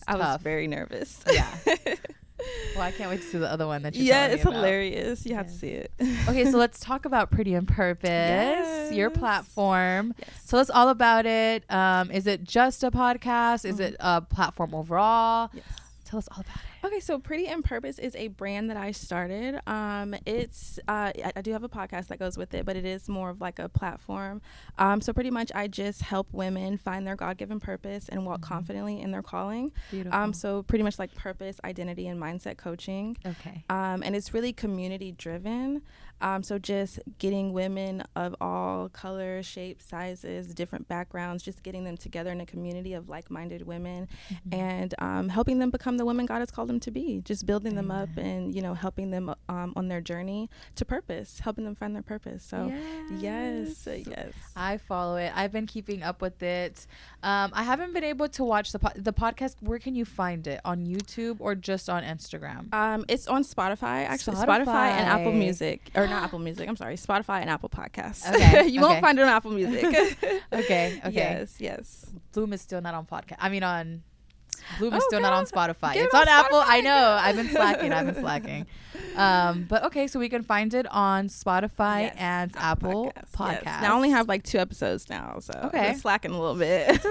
I was very nervous. Well, I can't wait to see the other one that you're it's hilarious. You have to see it. Okay, so let's talk about Pretty in Purpose, your platform. Tell us all about it. Is it just a podcast? Is it a platform overall? Tell us all about it. Okay, so Pretty in Purpose is a brand that I started. It's I do have a podcast that goes with it, but it is more of like a platform. So pretty much I just help women find their God-given purpose and walk confidently in their calling. Beautiful. So pretty much like purpose, identity, and mindset coaching. Okay. And it's really community driven. So just getting women of all colors, shapes, sizes, different backgrounds, just getting them together in a community of like-minded women, and helping them become the women God has called them to be. Just building them up and, you know, helping them on their journey to purpose, helping them find their purpose. So yes. I follow it. I've been keeping up with it. I haven't been able to watch the podcast. Where can you find it? On YouTube or just on Instagram? It's on Spotify, actually. Spotify and Apple Music. Or not Apple Music, I'm sorry. Spotify and Apple Podcasts. Okay. You won't find it on Apple Music. Okay. Yes. Bloom is still not on podcast. Bloom is still not on Spotify. It's on Apple. Spotify. I know. I've been slacking. But okay, so we can find it on Spotify and Apple Podcasts. Yes. Now I only have like 2 episodes now, so I'm slacking a little bit.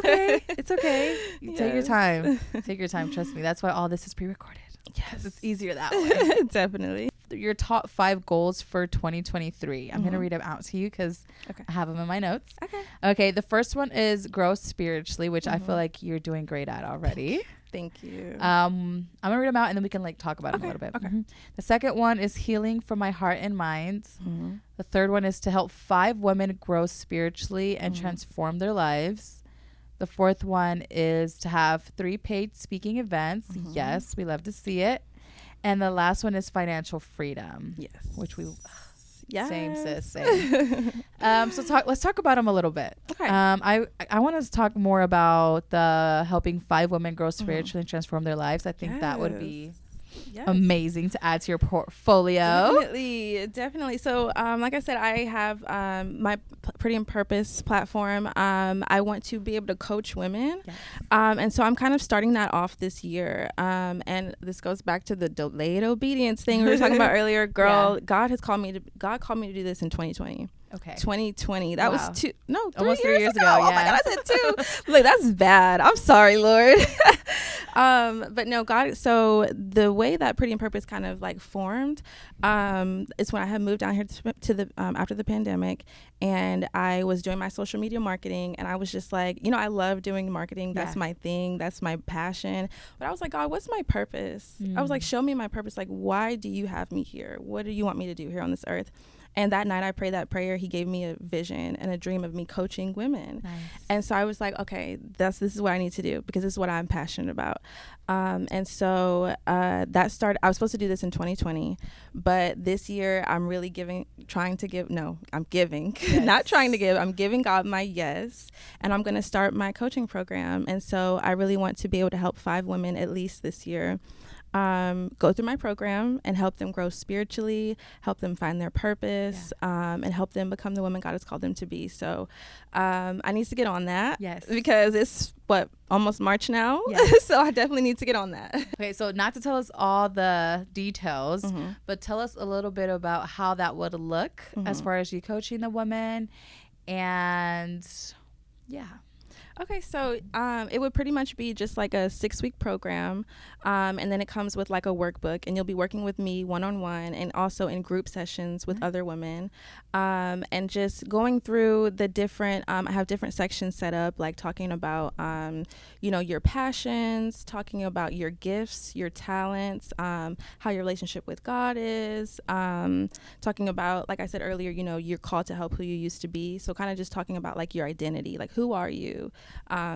It's okay. Take your time. Trust me. That's why all this is pre-recorded. Yes, it's easier that way. Definitely. Your top 5 goals for 2023. I'm going to read them out to you because I have them in my notes. Okay. The first one is grow spiritually, which I feel like you're doing great at already. Thank you. I'm going to read them out and then we can like talk about them a little bit. The second one is healing for my heart and mind. The third one is to help 5 women grow spiritually and transform their lives. The fourth one is to have 3 paid speaking events. Yes, we love to see it. And the last one is financial freedom. Yes. Which we... Same, sis. Same. Let's talk about them a little bit. Okay. I want to talk more about the helping 5 women grow spiritually and transform their lives. I think that would be amazing to add to your portfolio. Definitely. So like I said, I have my Pretty in Purpose platform. I want to be able to coach women, and so I'm kind of starting that off this year, and this goes back to the delayed obedience thing we were talking about earlier. Girl, God called me to do this in 2020. Okay. 2020. That was almost 3 years ago. Yeah. Oh my God, I said 2. Look, that's bad. I'm sorry, Lord. But no, God. So the way that Pretty in Purpose kind of like formed, is when I had moved down here to the after the pandemic, and I was doing my social media marketing, and I was just like, I love doing marketing. That's my thing. That's my passion. But I was like, God, what's my purpose? I was like, show me my purpose. Like, why do you have me here? What do you want me to do here on this earth? And that night I prayed that prayer. He gave me a vision and a dream of me coaching women. Nice. And so I was like, okay, this is what I need to do, because this is what I'm passionate about. And so that started, I was supposed to do this in 2020, but this year I'm really I'm giving, yes. Not trying to give, I'm giving God my yes. And I'm going to start my coaching program. And so I really want to be able to help 5 women at least this year go through my program and help them grow spiritually, help them find their purpose, and help them become the woman God has called them to be. So I need to get on that. Yes. Because it's almost March now. Yes. So I definitely need to get on that. Okay, so not to tell us all the details, but tell us a little bit about how that would look as far as you coaching the woman, and Okay, so it would pretty much be just like a 6-week program, and then it comes with like a workbook, and you'll be working with me one-on-one and also in group sessions with other women, and just going through the different, I have different sections set up, like talking about, your passions, talking about your gifts, your talents, how your relationship with God is, talking about, like I said earlier, you're called to help who you used to be. So kind of just talking about like your identity, like who are you?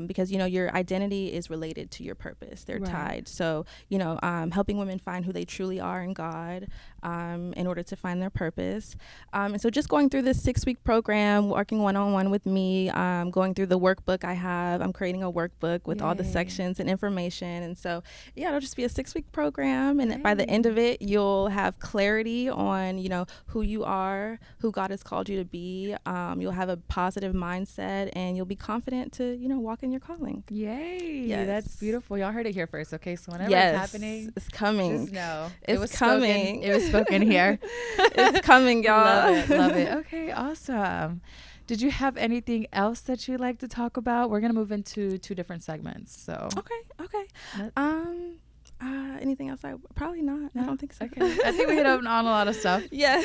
Because your identity is related to your purpose. They're tied. So helping women find who they truly are in God, in order to find their purpose. And so just going through this 6-week program, working one-on-one with me, going through the workbook I'm creating a workbook with all the sections and information. And so it'll just be a 6-week program, and by the end of it you'll have clarity on who you are, who God has called you to be. You'll have a positive mindset, and you'll be confident to walk in your calling. Yay. Yes. That's beautiful. Y'all heard it here first. Okay, so whenever it's happening, it's coming. Just know it was coming. It was spoken here. It's coming, y'all. Love it. Okay, awesome. Did you have anything else that you'd like to talk about? We're gonna move into 2 different segments. So okay. Anything else? Probably not. No? I don't think so. Okay. I think we hit on a lot of stuff. Yeah.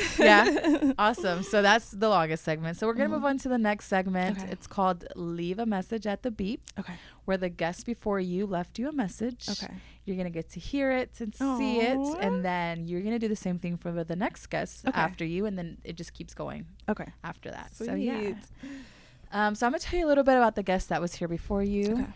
Awesome. So that's the longest segment. So we're going to move on to the next segment. Okay. It's called Leave a Message at the Beep. Okay. Where the guest before you left you a message. Okay. You're going to get to hear it and see it. And then you're going to do the same thing for the next guest after you. And then it just keeps going. Okay. After that. Sweet. So yeah. So I'm going to tell you a little bit about the guest that was here before you. Okay.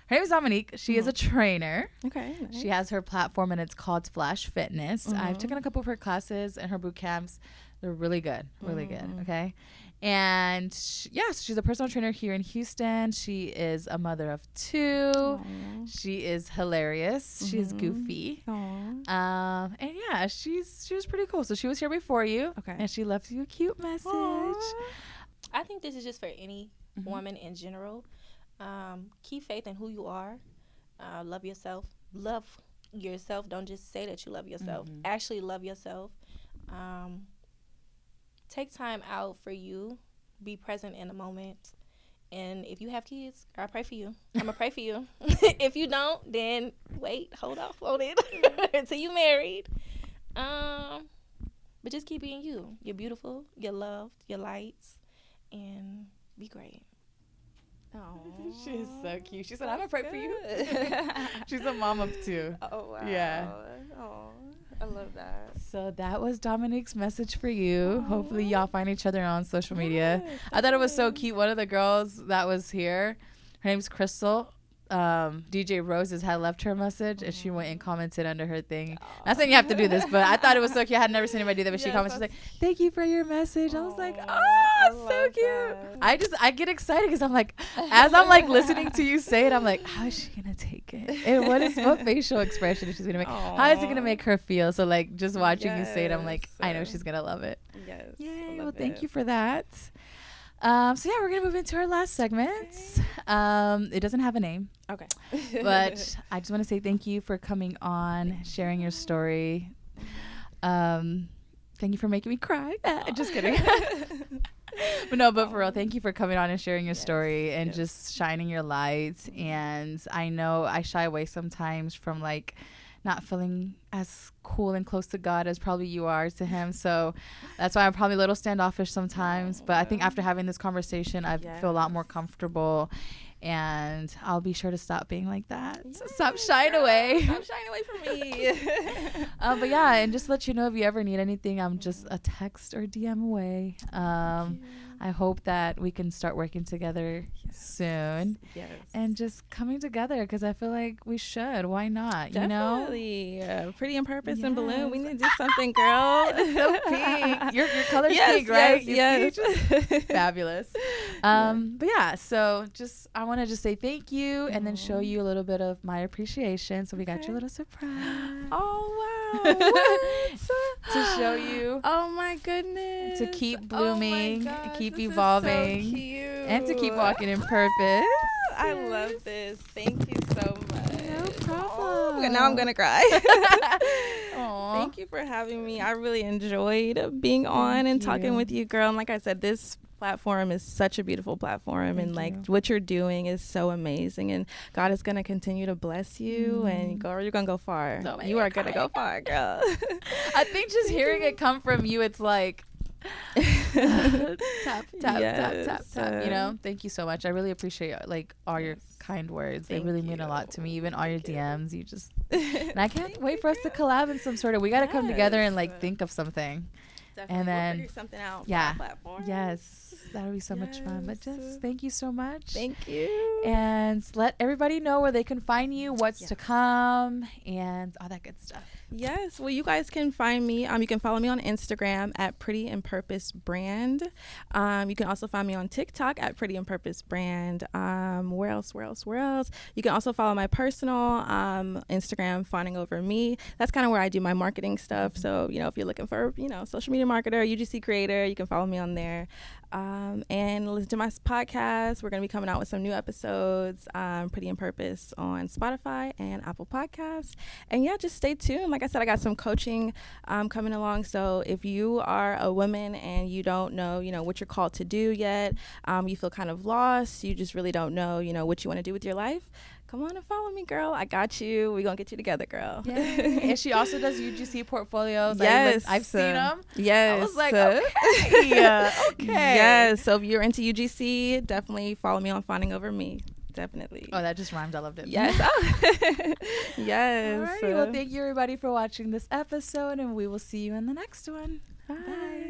Her name is Dominique. She is a trainer. Okay. Nice. She has her platform, and it's called Flash Fitness. I've taken a couple of her classes and her boot camps. They're really good. Really good. Okay. And she's a personal trainer here in Houston. She is a mother of 2. She is hilarious. She's goofy. And she was pretty cool. So she was here before you. Okay. And she left you a cute message. I think this is just for any woman in general. Keep faith in who you are. Love yourself. Don't just say that you love yourself. Actually love yourself. Take time out for you. Be present in the moment. And if you have kids, I pray for you. I'm going to pray for you. If you don't, then hold off on it until you're married. But just keep being you. You're beautiful. You're loved. You're light. And be great. Oh, she's so cute. She said, "I'm gonna pray for you." She's a mom of 2. Oh wow. Yeah. Oh, I love that. So that was Dominique's message for you. Hopefully y'all find each other on social media. I thought it was so cute. One of the girls that was here, her name's Crystal. DJ Roses had left her a message, and she went and commented under her thing. Not saying you have to do this, but I thought it was so cute. I had never seen anybody do that, but she commented, she's like, "Thank you for your message." I was like, "Oh, so cute." That. I get excited because I'm like, as I'm like listening to you say it, I'm like, how is she gonna take it? And what facial expression is she gonna make? How is it gonna make her feel? So like just watching you say it, I'm like, I know she's gonna love it. Yes. Yay. Well, thank you for that. So we're gonna move into our last segment. It doesn't have a name. Okay. But I just want to say thank you for coming on, sharing your story. Thank you for making me cry. Just kidding. But for real, thank you for coming on and sharing your story and just shining your light. And I know I shy away sometimes from like not feeling as cool and close to God as probably you are to him. So that's why I'm probably a little standoffish sometimes. But I think after having this conversation, I feel a lot more comfortable. And I'll be sure to stop being like that. So stop shying away. Stop shying away from me. But yeah, and just let you know if you ever need anything, I'm just a text or DM away. I hope that we can start working together soon. Yes. And just coming together because I feel like we should. Why not? Definitely. You know? Pretty in Purpose and Balloon. We need to do something, girl. So pink. Your color's pink, right? Yes. Fabulous. But yeah, so just I want to just say thank you and then show you a little bit of my appreciation. So we got your little surprise. Oh, wow. What? To show you. Oh, my goodness. To keep blooming, keep evolving, so cute. And to keep walking in purpose. I love this. Thank you so much. No problem. Now I'm going to cry. Thank you for having me. I really enjoyed being on and talking with you, girl. And like I said, this platform is such a beautiful platform. And like what you're doing is so amazing. And God is going to continue to bless you. And girl, you're going to go far. You are going to go far, girl. I think just hearing it come from you, it's like, tap tap, you know. Thank you so much. I really appreciate like all your kind words. They really mean a lot to me. Even all your DMs, you just and I can't wait for us to collab in some sort of, we got to come together and like think of something. Definitely. And then we'll figure something out for our platform. Yes, that'll be so much fun. But just thank you so much. Thank you. And let everybody know where they can find you, what's to come, and all that good stuff. Yes. Well, you guys can find me. You can follow me on Instagram at Pretty and Purpose Brand. You can also find me on TikTok at Pretty and Purpose Brand. Where else? You can also follow my personal Instagram, Fawning Over Me. That's kind of where I do my marketing stuff. So, you know, if you're looking for, you know, social media marketer, UGC creator, you can follow me on there. And listen to my podcast. We're going to be coming out with some new episodes, Pretty and Purpose on Spotify and Apple Podcasts. And yeah, just stay tuned. Like I said, I got some coaching coming along. So if you are a woman and you don't know, you know, what you're called to do yet, you feel kind of lost, you just really don't know, you know, what you want to do with your life, come on and follow me, girl. I got you. We're going to get you together, girl. And she also does UGC portfolios. Yes. I've seen them. Yes. I was like, okay. Okay. Yes. So if you're into UGC, definitely follow me on Fawning Over Me. Definitely. Oh, that just rhymed. I loved it. Yes. Yes. All right. Well, thank you, everybody, for watching this episode, and we will see you in the next one. Bye.